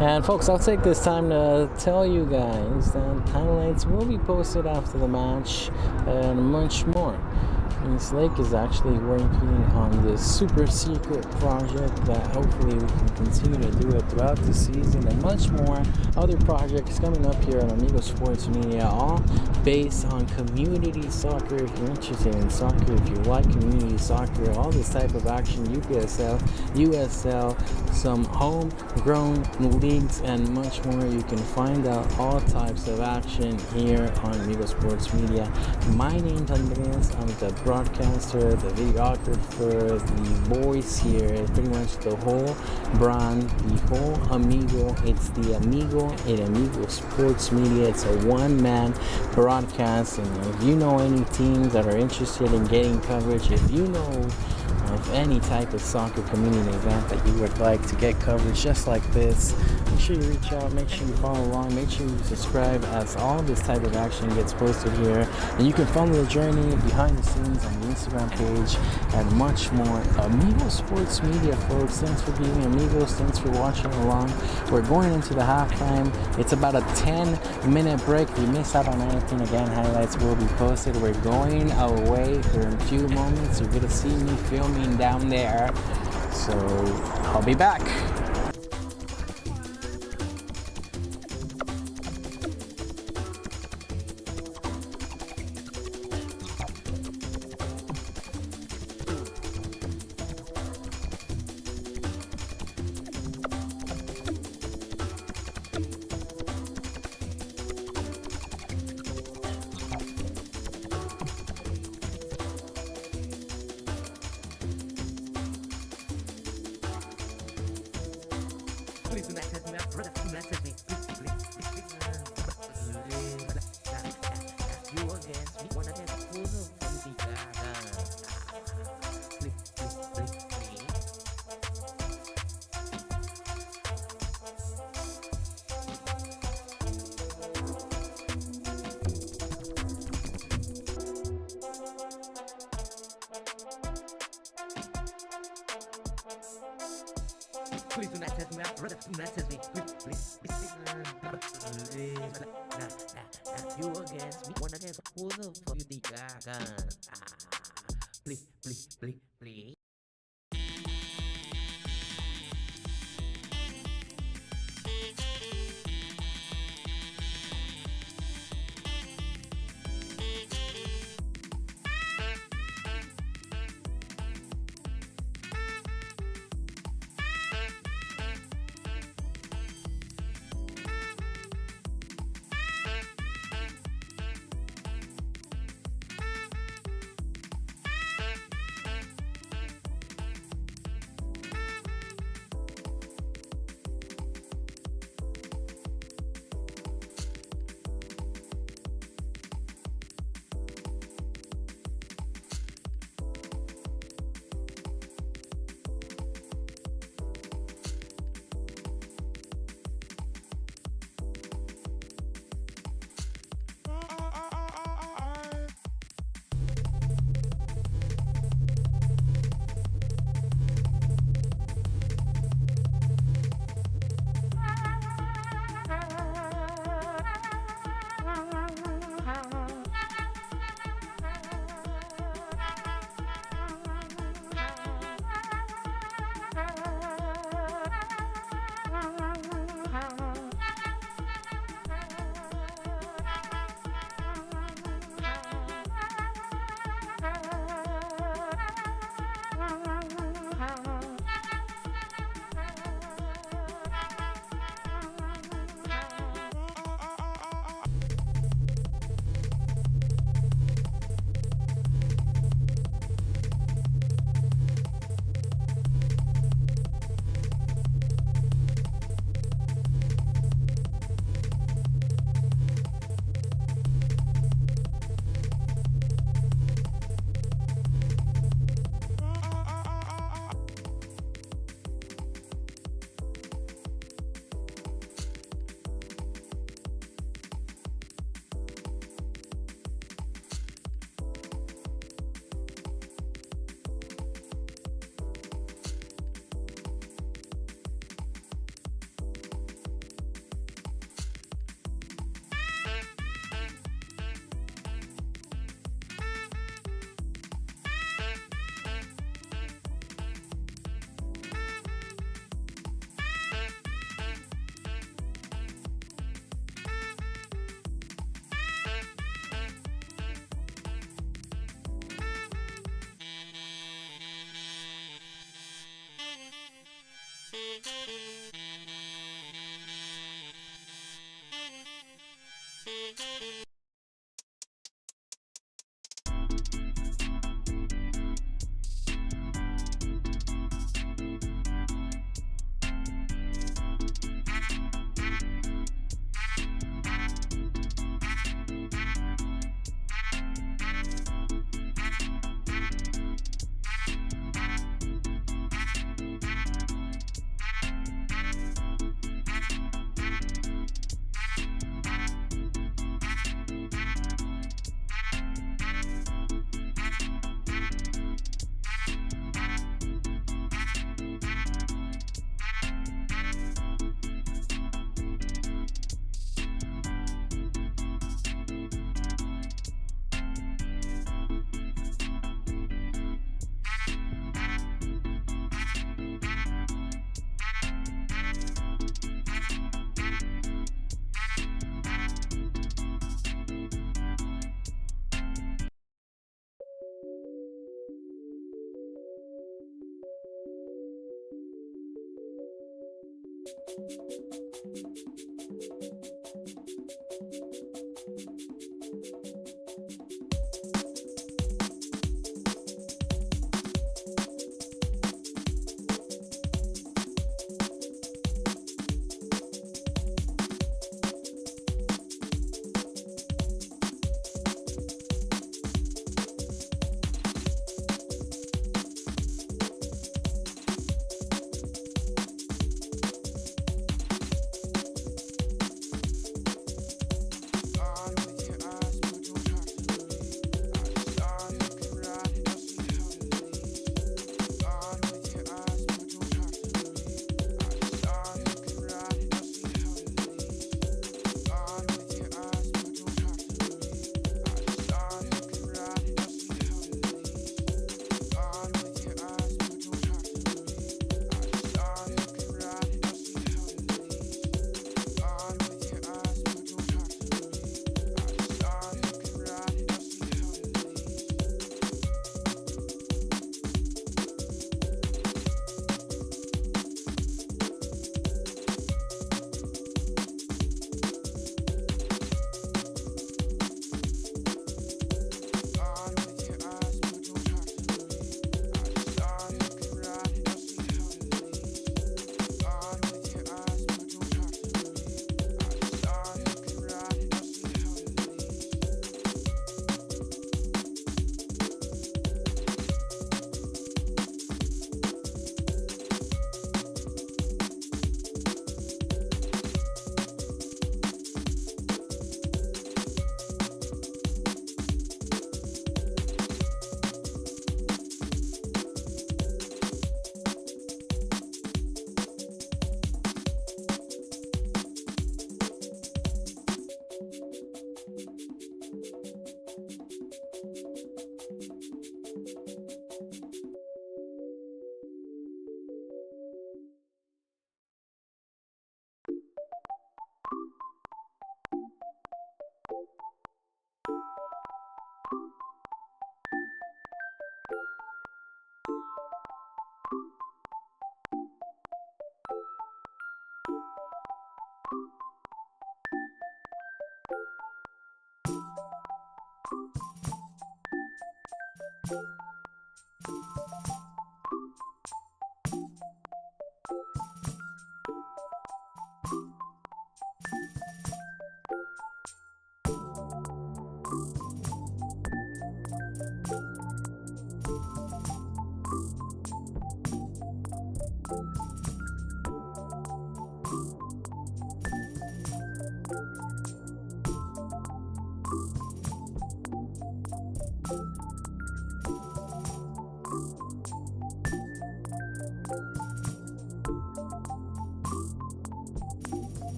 And folks, I'll take this time to tell you guys that highlights will be posted after the match and much more. EastLake is actually working on this super secret project that hopefully we can continue to do it throughout the season, and much more other projects coming up here on Amigo Sports Media, all based on community soccer. If you're interested in soccer, if you like community soccer, all this type of action, UPSL, USL, some homegrown leagues, and much more. You can find out all types of action here on Amigo Sports Media. My name's Andres. I'm the broadcaster, the videographer, the voice here, pretty much the whole brand, the whole Amigo. It's the Amigo in Amigo Sports Media. It's a one-man broadcast, and if you know any teams that are interested in getting coverage, if you know of any type of soccer community event that you would like to get coverage just like this, make sure you reach out, make sure you follow along, make sure you subscribe, as all this type of action gets posted here. And you can follow the journey behind the scenes on the Instagram page and much more. Amigo Sports Media, folks, thanks for being amigos, thanks for watching along. We're going into the halftime. It's about a 10-minute break. If you miss out on anything, again, highlights will be posted. We're going away for a few moments. You're going to see me filming down there, so I'll be back. Please do not touch me, brother. Do not touch me. You against me, one against who's a the gaga. Please. Please do not touch me, brother. Do not touch me. Please. You against me, one against who's a the gaga. Please.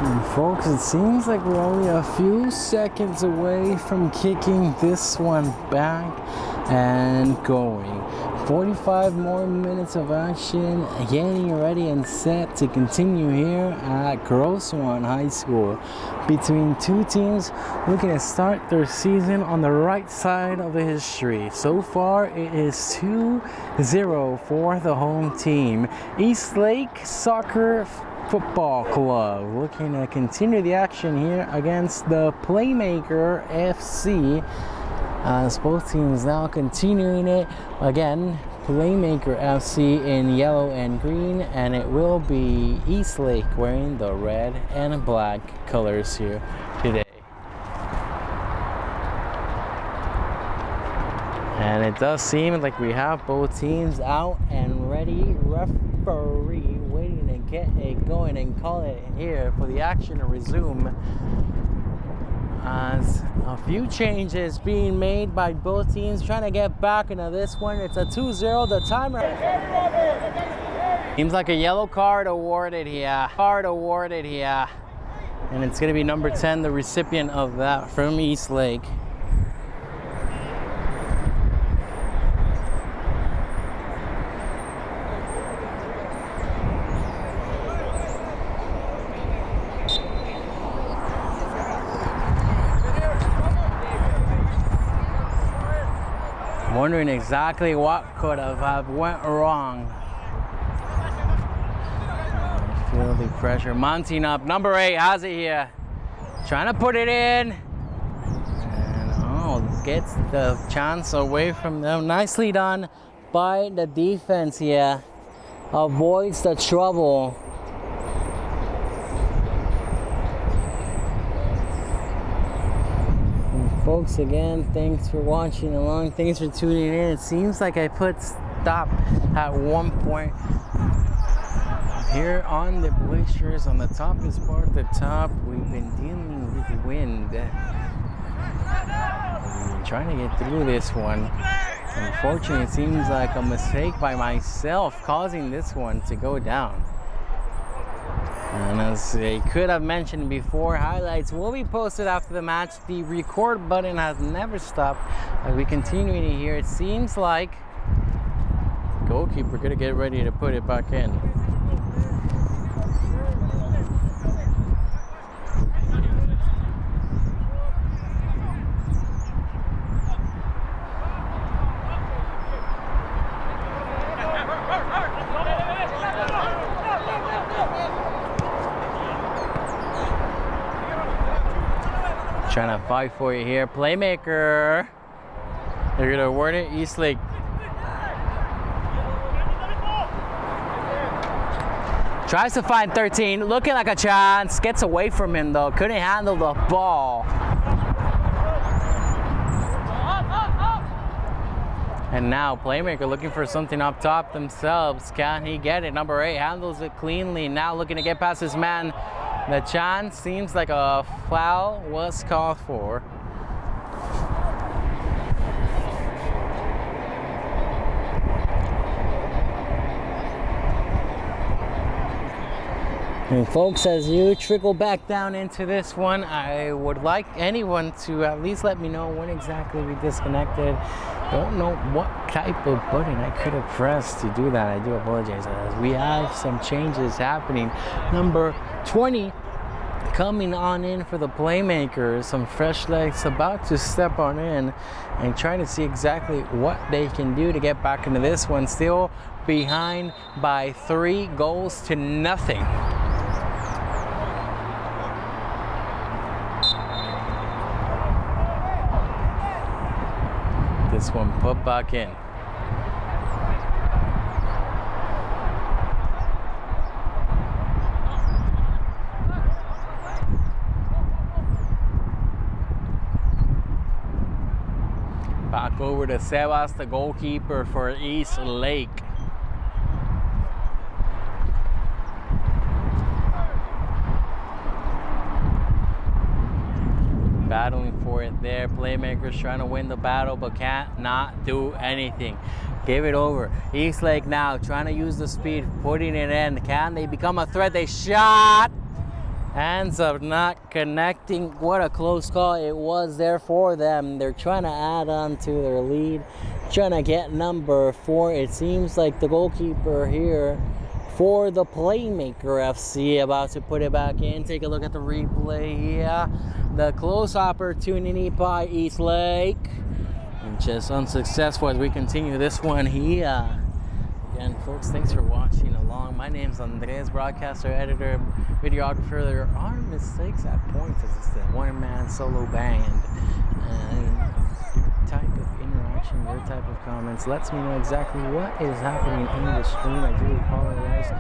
And folks, it seems like we're only a few seconds away from kicking this one back and going. 45 more minutes of action, getting ready and set to continue here at Grosswan High School between two teams looking to start their season on the right side of the history. So far, it is 2-0 for the home team. EastLake Soccer Football Club looking to continue the action here against the Playmaker FC. As both teams now continuing it again. Playmaker FC in yellow and green, and it will be EastLake wearing the red and black colors here today. And it does seem like we have both teams out and ready. Referee waiting to get it going and call it here for the action to resume. As a few changes being made by both teams trying to get back into this one. It's a 2-0. The timer seems like a yellow card awarded here. And it's going to be number 10, the recipient of that from EastLake. Wondering exactly what could have went wrong. Feel the pressure mounting up. Number 8 has it here. Trying to put it in. And gets the chance away from them. Nicely done by the defense here. Avoids the trouble. Folks, again, thanks for watching along. Thanks for tuning in. It seems like I put stop at one point here on the bleachers. On the top is part of the top. We've been dealing with the wind. We've been trying to get through this one. Unfortunately, it seems like a mistake by myself causing this one to go down. And as I could have mentioned before, highlights will be posted after the match. The record button has never stopped. As we continue to hear, it seems like goalkeeper gonna get ready to put it back in. Trying to fight for you here. Playmaker. They're going to award it. EastLake Tries to find 13, looking like a chance. Gets away from him though, couldn't handle the ball. And now Playmaker looking for something up top themselves. Can he get it? Number 8 handles it cleanly. Now looking to get past his man. The chance seems like a foul was called for. And folks, as you trickle back down into this one, I would like anyone to at least let me know when exactly we disconnected. Don't know what type of button I could have pressed to do that. I do apologize. As we have some changes happening. Number 20 coming on in for the Playmakers. Some fresh legs about to step on in and trying to see exactly what they can do to get back into this one. Still behind by 3 goals to nothing. This one put back in. Back over to Sebas, the goalkeeper for EastLake. Battling for it there. Playmakers trying to win the battle but can't not do anything. Give it over. EastLake now trying to use the speed, putting it in. Can they become a threat? They shot. Ends up not connecting. What a close call it was there for them. They're trying to add on to their lead. Trying to get number 4. It seems like the goalkeeper here for the Playmaker FC about to put it back in. Take a look at the replay here. The close opportunity by EastLake. And just unsuccessful as we continue this one here. Again, folks, thanks for watching along. My name's Andres, broadcaster, editor, videographer. There are mistakes at points as it's the one-man solo band. And your type of interaction, your type of comments lets me know exactly what is happening in the stream. I do apologize.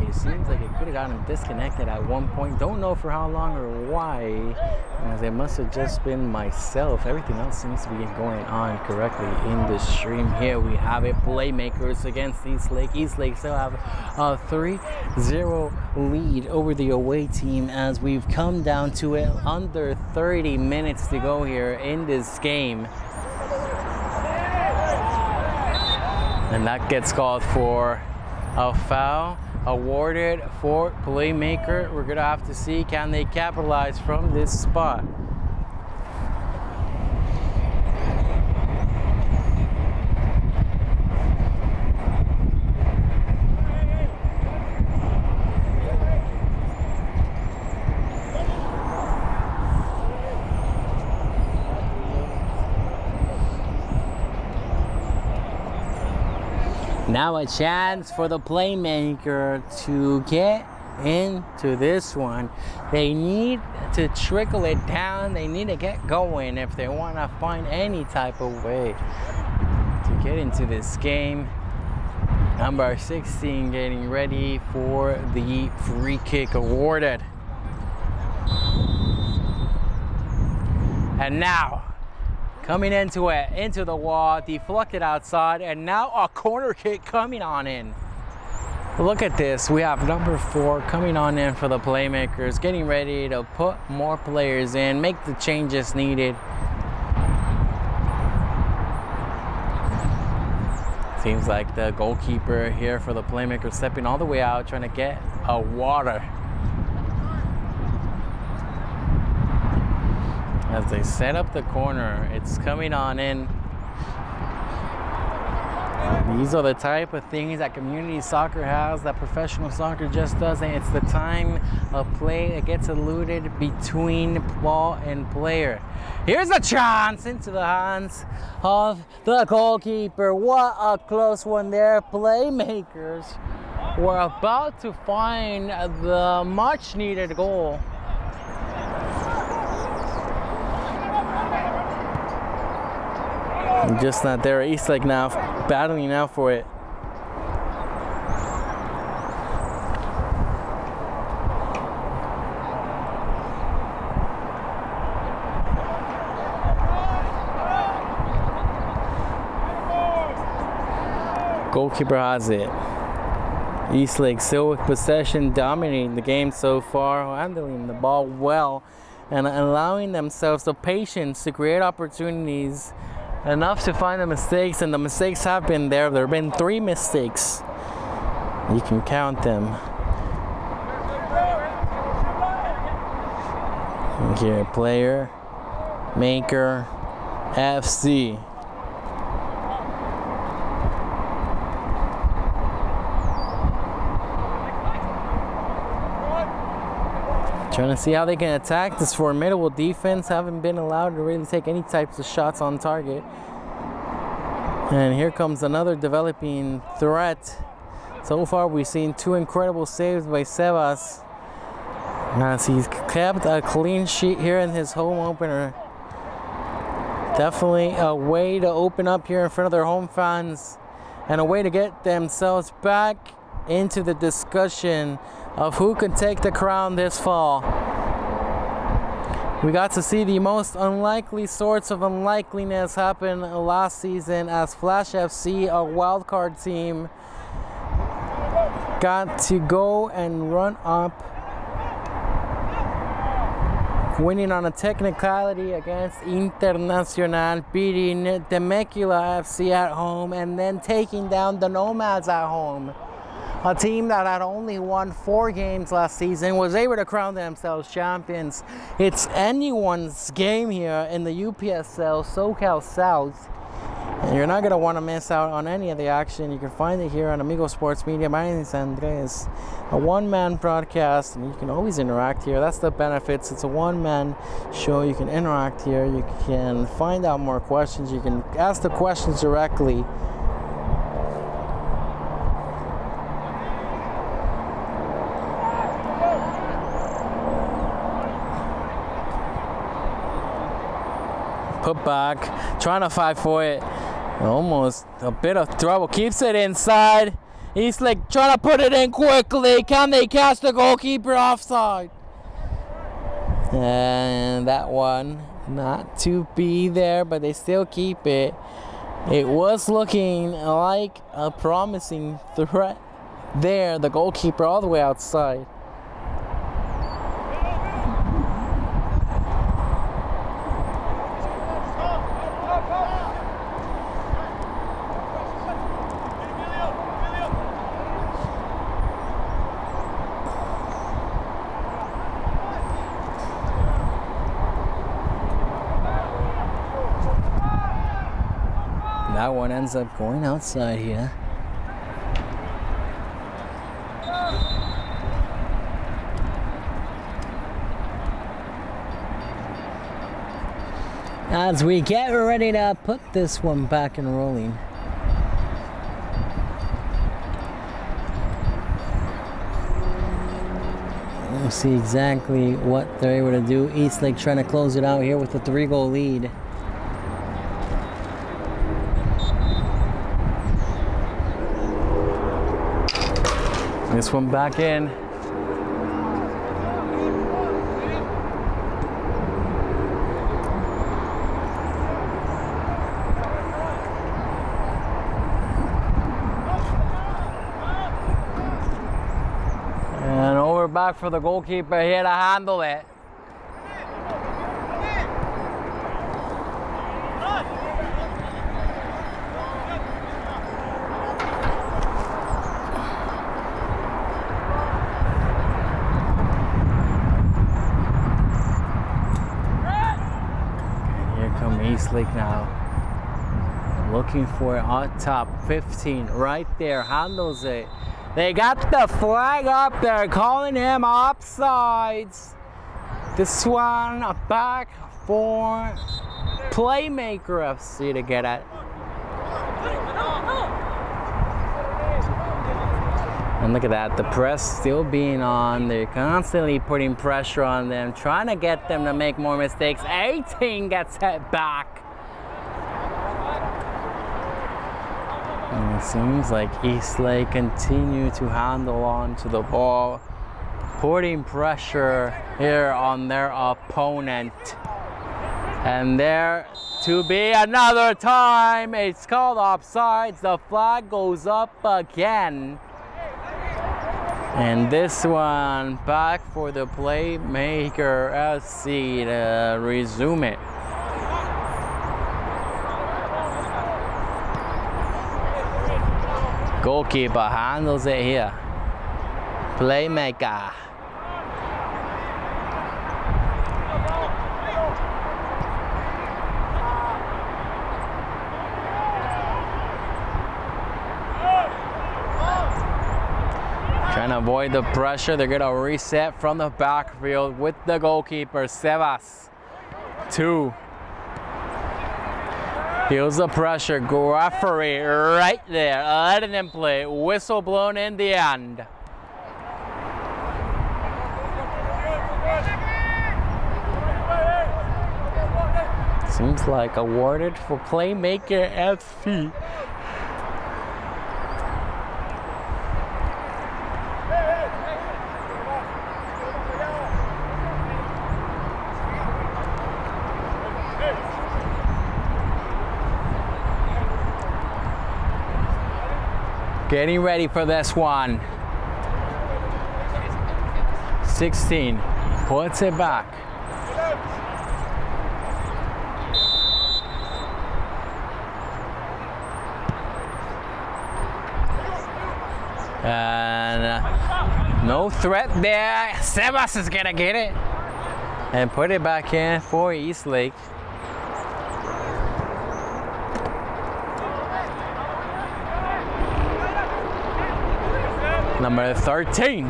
It seems like it could have gotten disconnected at one point. Don't know for how long or why, as it must have just been myself. Everything else seems to be going on correctly in the stream. Here we have it, Playmakers against EastLake. EastLake still have a 3-0 lead over the away team as we've come down to it. Under 30 minutes to go here in this game. And that gets called for a foul awarded for Playmaker. We're gonna have to see, can they capitalize from this spot? Now a chance for the Playmaker to get into this one. They need to trickle it down. They need to get going if they want to find any type of way to get into this game. Number 16 getting ready for the free kick awarded. And now, coming into it, into the wall, deflected outside, and now a corner kick coming on in. Look at this, we have number 4 coming on in for the Playmakers, getting ready to put more players in, make the changes needed. Seems like the goalkeeper here for the Playmakers stepping all the way out, trying to get a water. As they set up the corner, it's coming on in. These are the type of things that community soccer has that professional soccer just doesn't. It's the time of play that gets eluded between ball and player. Here's a chance into the hands of the goalkeeper. What a close one there. Playmakers were about to find the much needed goal. Just not there. EastLake now battling now for it. Goalkeeper has it. EastLake still with possession, dominating the game so far, handling the ball well, and allowing themselves the patience to create opportunities enough to find the mistakes, and the mistakes have been there. There have been 3 mistakes. You can count them. Here, Playmaker FC. Trying to see how they can attack this formidable defense. Haven't been allowed to really take any types of shots on target. And here comes another developing threat. So far we've seen 2 incredible saves by Sebas, as he's kept a clean sheet here in his home opener. Definitely a way to open up here in front of their home fans, and a way to get themselves back into the discussion of who can take the crown this fall. We got to see the most unlikely sorts of unlikeliness happen last season, as Flash FC, a wildcard team, got to go and run up, winning on a technicality against Internacional, beating Temecula FC at home, and then taking down the Nomads at home. A team that had only won 4 games last season was able to crown themselves champions. It's anyone's game here in the UPSL SoCal South, and you're not going to want to miss out on any of the action. You can find it here on Amigo Sports Media. My name is Andres. A one-man broadcast, and you can always interact here. That's the benefits. It's a one-man show. You can interact here. You can find out more questions. You can ask the questions directly. Put back, trying to fight for it. Almost a bit of trouble. Keeps it inside. EastLake trying to put it in quickly. Can they catch the goalkeeper offside? And that one not to be there, but they still keep it. It was looking like a promising threat there. The goalkeeper all the way outside. That one ends up going outside here. As we get ready to put this one back and rolling. We'll see exactly what they're able to do. EastLake trying to close it out here with a 3-goal lead. This one back in. And over back for the goalkeeper here to handle it. EastLake now looking for it on top. 15 right there, handles it. They got the flag up there calling him offsides. This one back for Playmaker FC to get it. And look at that, the press still being on. They're constantly putting pressure on them, trying to get them to make more mistakes. 18 gets hit back. And it seems like EastLake continue to handle on to the ball, putting pressure here on their opponent. And there to be another time. It's called offsides. The flag goes up again. And this one back for the Playmaker FC to resume it. Goalkeeper handles it here. Playmaker. Trying to avoid the pressure. They're going to reset from the backfield with the goalkeeper, Sebas. 2. Feels the pressure. Referee right there, letting him play. Whistle blown in the end. Seems like awarded for Playmaker FC. Getting ready for this one. 16 puts it back. And no threat there. Sebas is gonna get it and put it back in for EastLake. Number 13.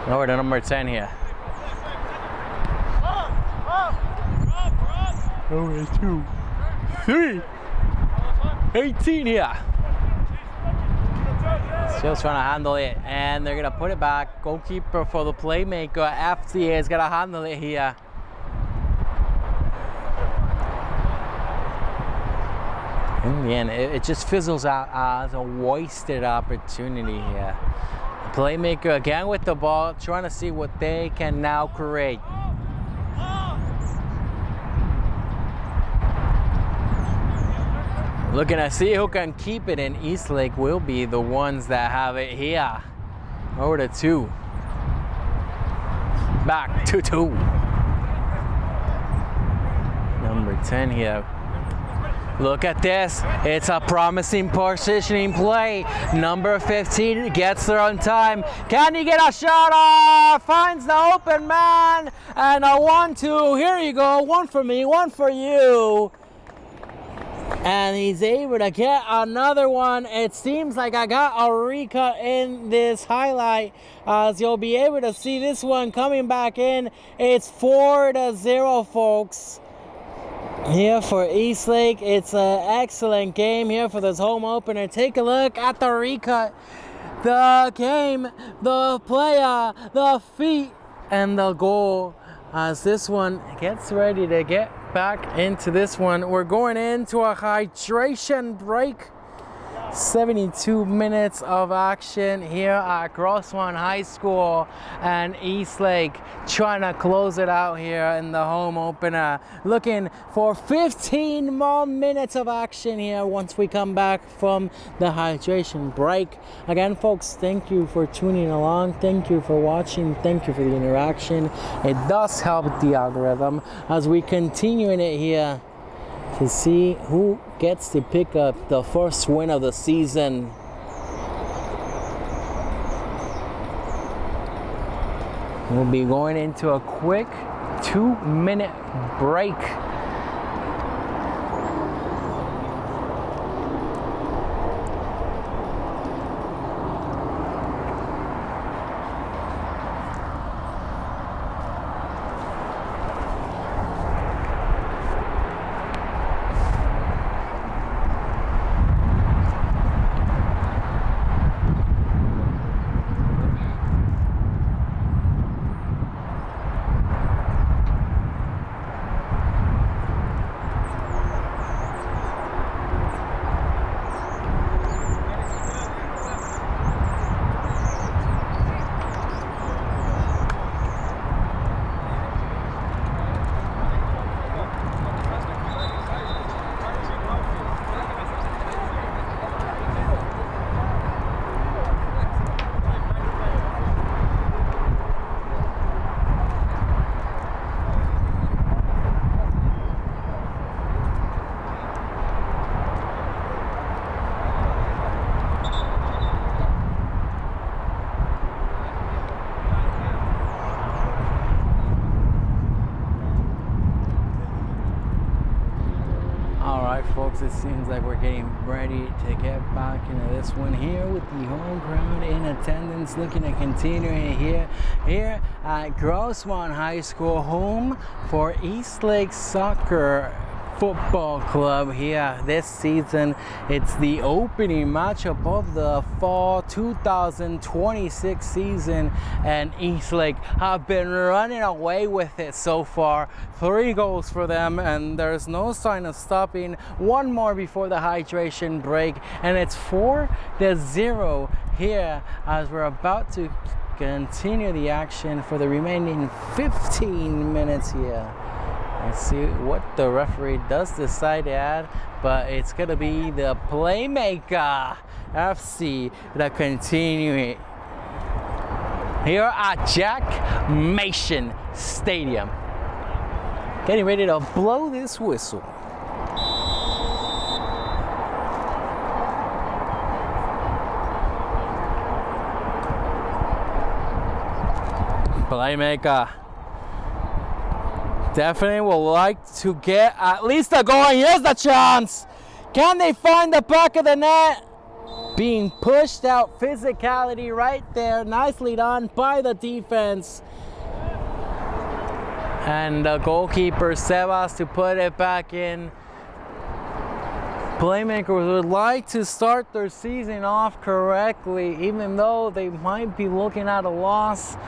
Over to number 10 here. Over 2, 3, 18 here. Still trying to handle it, and they're gonna put it back. Goalkeeper for the Playmaker FC is gonna handle it here. In the end, it just fizzles out as a wasted opportunity here. Playmaker again with the ball, trying to see what they can now create. Looking to see who can keep it, and EastLake will be the ones that have it here. Over to 2. Back to 2. Number 10 here. Look at this. It's a promising positioning play. Number 15 gets there on time. Can he get a shot off? Finds the open man. And a 1-2. Here you go. One for me, one for you. And he's able to get another one. It seems like I got a recut in this highlight, as you'll be able to see this one coming back in. It's 4-0, folks. Here for EastLake. It's an excellent game here for this home opener. Take a look at the recut, the game, the player, the feet, and the goal, as this one gets ready to get back into this one. We're going into a hydration break. 72 minutes of action here at Gross One High School, and EastLake trying to close it out here in the home opener. Looking for 15 more minutes of action here once we come back from the hydration break. Again, folks, thank you for tuning along. Thank you for watching. Thank you for the interaction. It does help the algorithm as we continue in it here to see who gets to pick up the first win of the season. We'll be going into a quick 2-minute break. folks, it seems like we're getting ready to get back into this one here with the home crowd in attendance, looking to continue here at Grossmont High School, home for EastLake Soccer Football Club here this season. It's the opening matchup of the fall 2026 season, and EastLake have been running away with it so far. 3 goals for them, and there's no sign of stopping. One more before the hydration break, and it's 4-0 here as we're about to continue the action for the remaining 15 minutes here. Let's see what the referee does decide to add, but it's going to be the Playmaker FC that continue it here at Jack Mason Stadium. Getting ready to blow this whistle. Playmaker definitely will like to get at least a goal. Here's the chance. Can they find the back of the net? Being pushed out, physicality right there. Nicely done by the defense. And the goalkeeper, Sebas, to put it back in. Playmakers would like to start their season off correctly, even though they might be looking at a loss.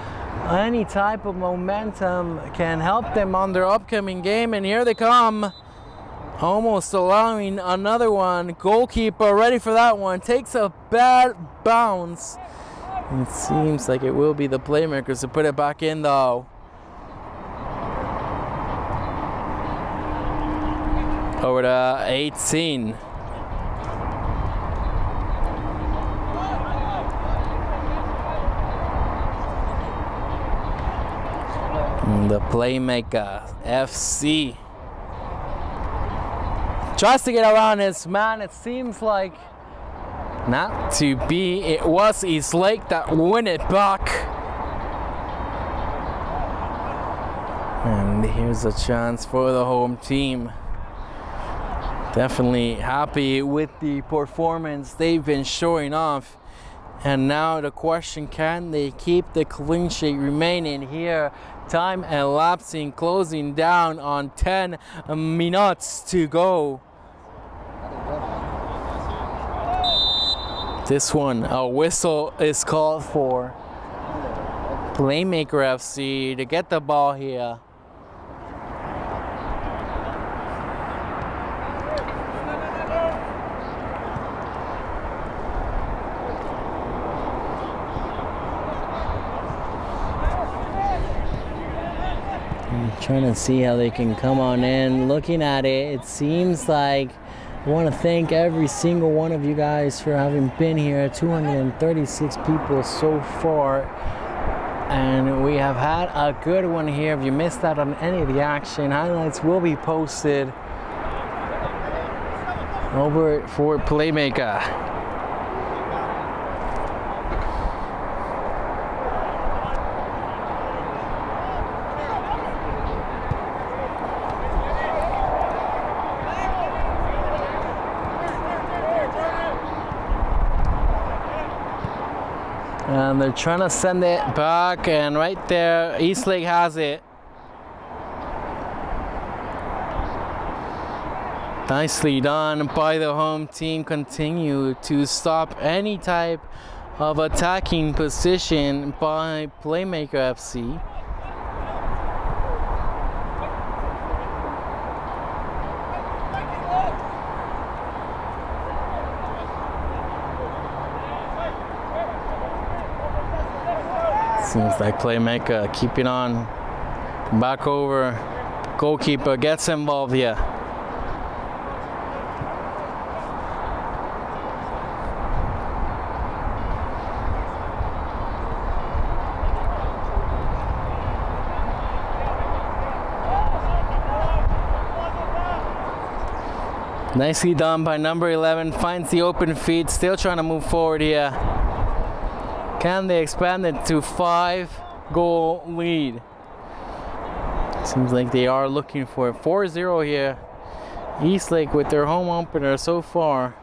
Any type of momentum can help them on their upcoming game, and here they come, almost allowing another one. Goalkeeper ready for that one, takes a bad bounce. It seems like it will be the Playmakers to put it back in though. Over to 18. The Playmaker FC tries to get around his man. It seems like not to be. It was EastLake that win it back. And here's a chance for the home team. Definitely happy with the performance they've been showing off. And now the question, can they keep the clean sheet remaining here? Time elapsing, closing down on 10 minutes to go. This one, a whistle is called for. Playmaker FC to get the ball here. Trying to see how they can come on in. Looking at it, it seems like I want to thank every single one of you guys for having been here. 236 people so far, and we have had a good one here. If you missed out on any of the action, highlights will be posted over for Playmaker. And they're trying to send it back, and right there, EastLake has it. Nicely done by the home team. Continue to stop any type of attacking position by Playmaker FC. Seems like Playmaker keeping on. Back over. Goalkeeper gets involved here. Nicely done by number 11. Finds the open feet. Still trying to move forward here. Can they expand it to 5-goal lead? Seems like they are looking for a 4-0 here EastLake, with their home opener so far,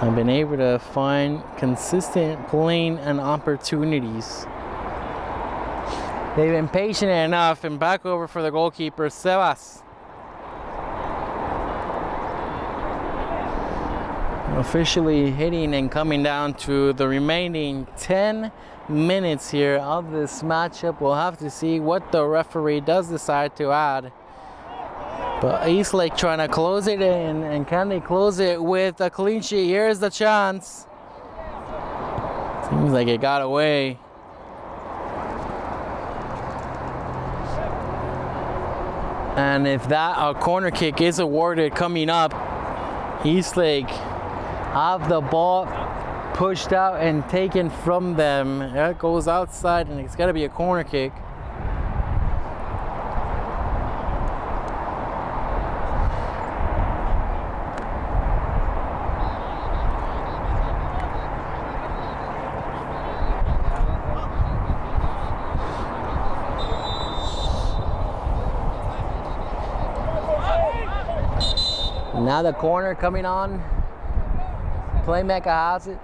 have been able to find consistent playing and opportunities. They've been patient enough, and back over for the goalkeeper, Sebas. Officially hitting and coming down to the remaining 10 minutes here of this matchup. We'll have to see what the referee does decide to add. But EastLake trying to close it in, and can they close it with a clean sheet? Here's the chance. Seems like it got away. And if that a corner kick is awarded coming up, EastLake have the ball pushed out and taken from them. That goes outside, and it's got to be a corner kick. Now the corner coming on. Playmaker has it.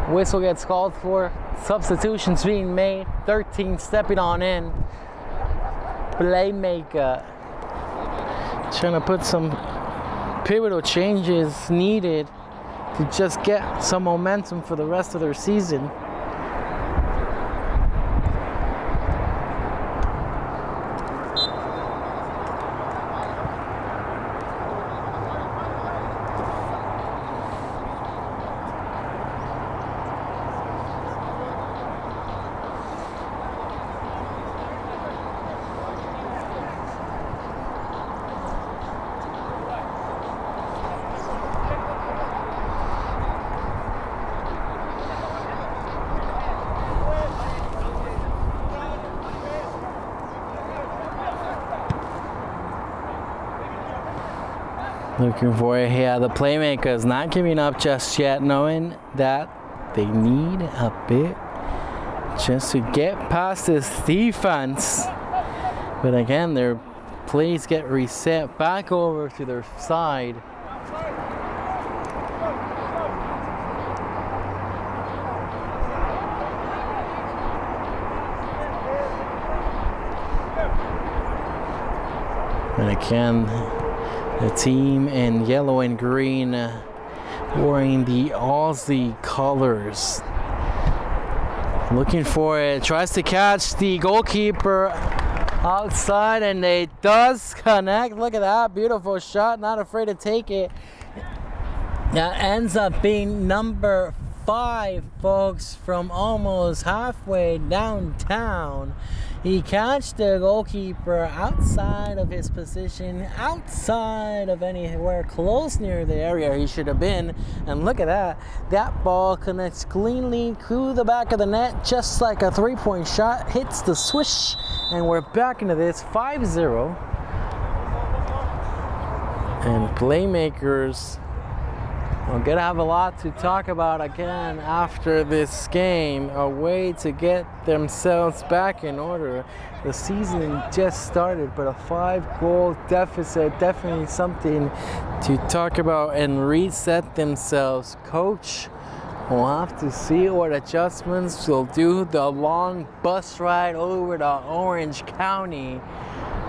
Whistle gets called for. Substitutions being made. 13 stepping on in. Playmaker trying to put some pivotal changes needed to just get some momentum for the rest of their season. Looking for it here. The Playmaker is not giving up just yet, knowing that they need a bit just to get past this defense. But again, their plays get reset back over to their side. And again, the team in yellow and green wearing the Aussie colors. Looking for it, tries to catch the goalkeeper outside, and it does connect. Look at that, beautiful shot, not afraid to take it. That ends up being number 5, folks, from almost halfway downtown. He catched the goalkeeper outside of his position, outside of anywhere close near the area he should have been. And look at that. That ball connects cleanly through the back of the net, just like a 3-point shot. Hits the swish, and we're back into this 5-0. And Playmakers are going to have a lot to talk about again after this game. A way to get themselves back in order. The season just started, but a 5-goal deficit, definitely something to talk about and reset themselves. Coach will have to see what adjustments will do. The long bus ride over to Orange County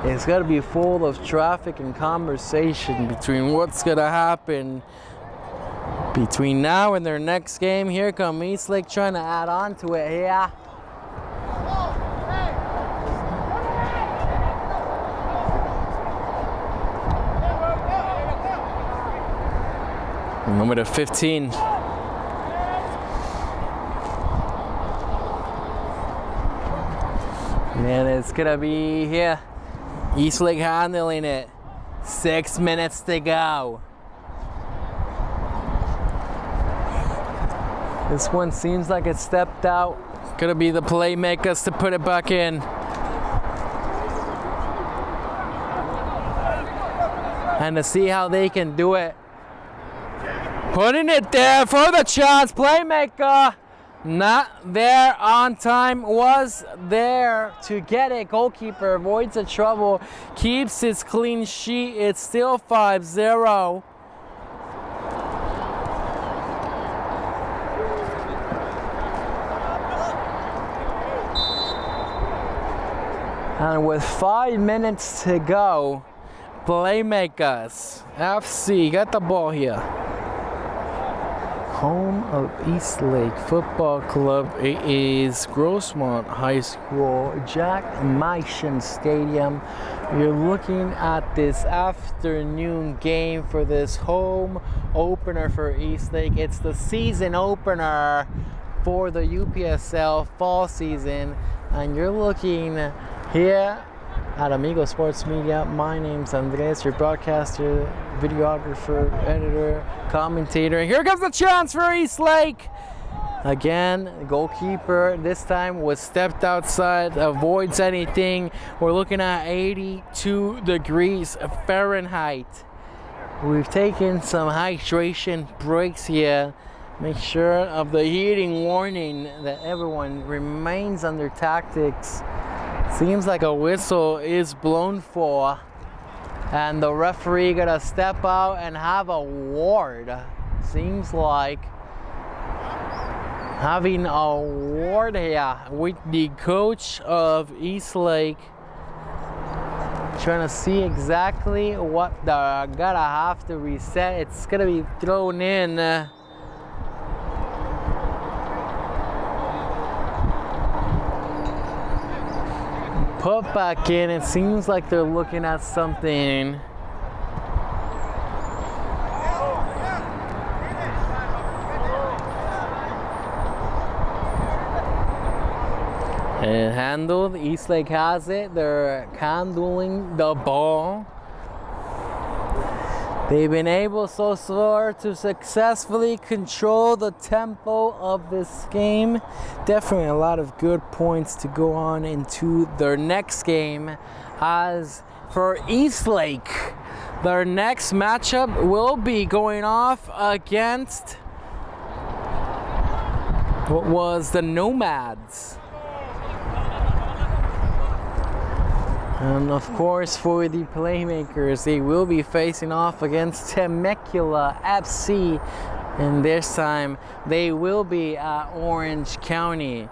is going to be full of traffic and conversation between what's going to happen between now and their next game. Here come EastLake trying to add on to it. Yeah. Number to 15. And it's gonna be here. EastLake handling it. 6 minutes to go. This one seems like it stepped out. Gonna be the Playmakers to put it back in. And to see how they can do it. Putting it there for the chance. Playmaker Not there on time, was there to get it. Goalkeeper avoids the trouble, keeps his clean sheet. It's still 5-0. And with 5 minutes to go, Playmaker FC, get the ball here. Home of EastLake Football Club. It is Grossmont High School, Jack Mason Stadium. You're looking at this afternoon game for this home opener for EastLake. It's the season opener for the UPSL fall season, and you're looking here at Amigo Sports Media. My name's Andres, your broadcaster, videographer, editor, commentator. Here comes the chance for EastLake. Again, goalkeeper this time was stepped outside, avoids anything. We're looking at 82 degrees Fahrenheit. We've taken some hydration breaks here. Make sure of the heating warning that everyone remains under tactics. Seems like a whistle is blown for, and the referee gonna step out and have a word. Seems like having a word here with the coach of EastLake, trying to see exactly what they're gonna have to reset. It's gonna be thrown in. Put back in. It seems like they're looking at something. And handled. EastLake has it. They're handling the ball. They've been able so far to successfully control the tempo of this game. Definitely a lot of good points to go on into their next game. As for EastLake, their next matchup will be going off against what was the Nomads. And of course, for the Playmakers, they will be facing off against Temecula FC. And this time, they will be at Orange County.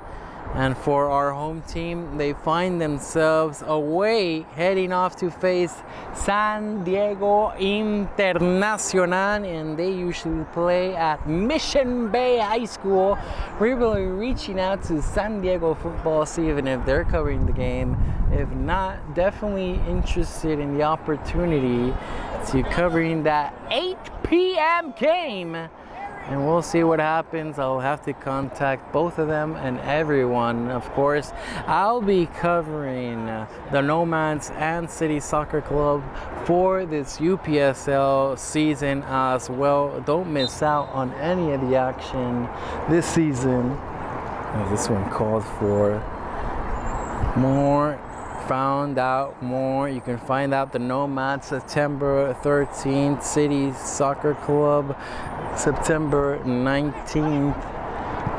And for our home team, they find themselves away, heading off to face San Diego Internacional, and they usually play at Mission Bay High School. We're really reaching out to San Diego football, see even if they're covering the game. If not, definitely interested in the opportunity to covering that 8 p.m. game. And we'll see what happens. I'll have to contact both of them and everyone. Of course, I'll be covering the Nomads and City Soccer Club for this UPSL season as well. Don't miss out on any of the action this season. This one called for more. Found out more. You can find out the Nomads September 13th, City Soccer Club September 19th.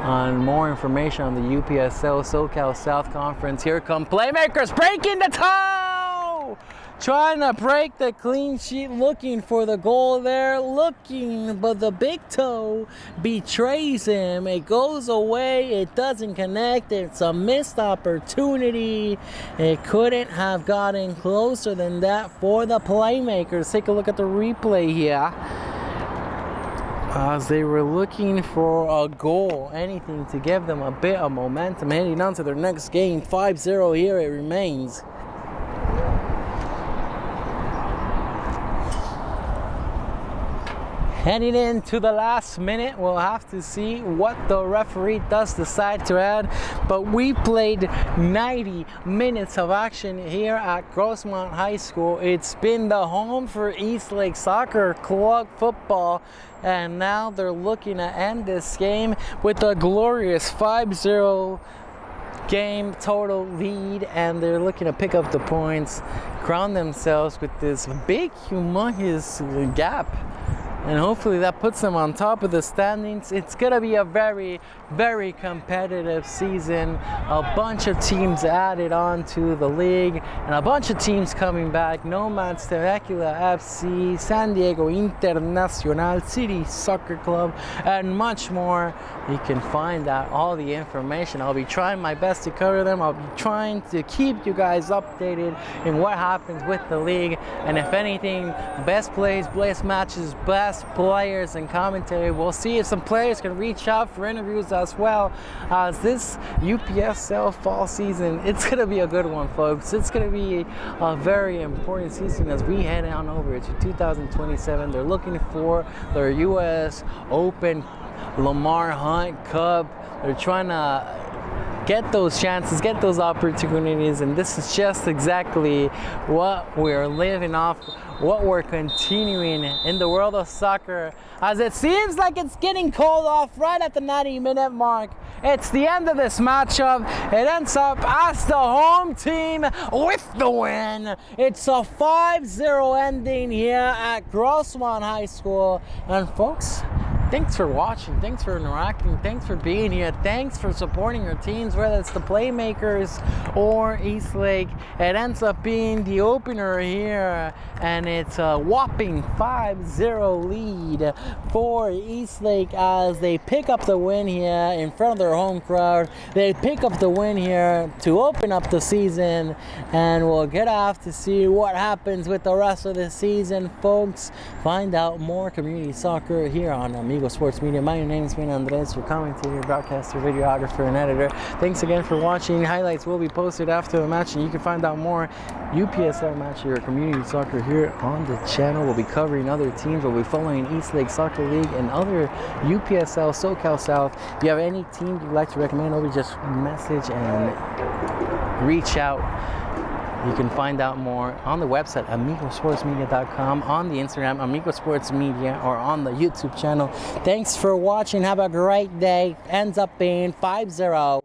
On more information on the UPSL SoCal South Conference, here come Playmakers breaking the toe! Trying to break the clean sheet, looking for the goal there, but the big toe betrays him. It goes away, it doesn't connect, it's a missed opportunity. It couldn't have gotten closer than that for the Playmakers. Take a look at the replay here. As they were looking for a goal, anything to give them a bit of momentum, heading on to their next game. 5-0 here it remains. Heading into the last minute, we'll have to see what the referee does decide to add. But we played 90 minutes of action here at Grossmont High School. It's been the home for EastLake Soccer Club football. And now they're looking to end this game with a glorious 5-0 game total lead, and they're looking to pick up the points, crown themselves with this big, humongous gap and hopefully that puts them on top of the standings. It's gonna be a very, very competitive season. A bunch of teams added on to the league, and a bunch of teams coming back. Nomads, Temecula FC, San Diego Internacional, City Soccer Club, and much more. You can find out all the information. I'll be trying my best to cover them. I'll be trying to keep you guys updated in what happens with the league, and if anything, best plays, best matches, best players and commentary. We'll see if some players can reach out for interviews as well. As this UPSL fall season, it's going to be a good one, folks. It's going to be a very important season as we head on over to 2027. They're looking for their US Open Lamar Hunt Cup. They're trying to get those chances, get those opportunities, and this is just exactly what we're living off, what we're continuing in the world of soccer, as it seems like it's getting called off right at the 90-minute mark. It's the end of this matchup. It ends up as the home team with the win. It's a 5-0 ending here at Grossman High School. And folks, thanks for watching, thanks for interacting, thanks for being here, thanks for supporting your teams, whether it's the Playmakers or EastLake. It ends up being the opener here, and it's a whopping 5-0 lead for EastLake as they pick up the win here in front of their home crowd. They pick up the win here to open up the season, and we'll get off to see what happens with the rest of the season, folks. Find out more community soccer here on Amigo Sports Media. My name is Andres, your commentator, broadcaster, videographer, and editor. Thanks again for watching. Highlights will be posted after the match, and you can find out more UPSL match or community soccer here on the channel. We'll be covering other teams. We'll be following EastLake Soccer League and other UPSL, SoCal South. If you have any team you'd like to recommend, or just message and reach out. You can find out more on the website, amigosportsmedia.com, on the Instagram, Amigo Sports Media, or on the YouTube channel. Thanks for watching. Have a great day. Ends up being 5-0.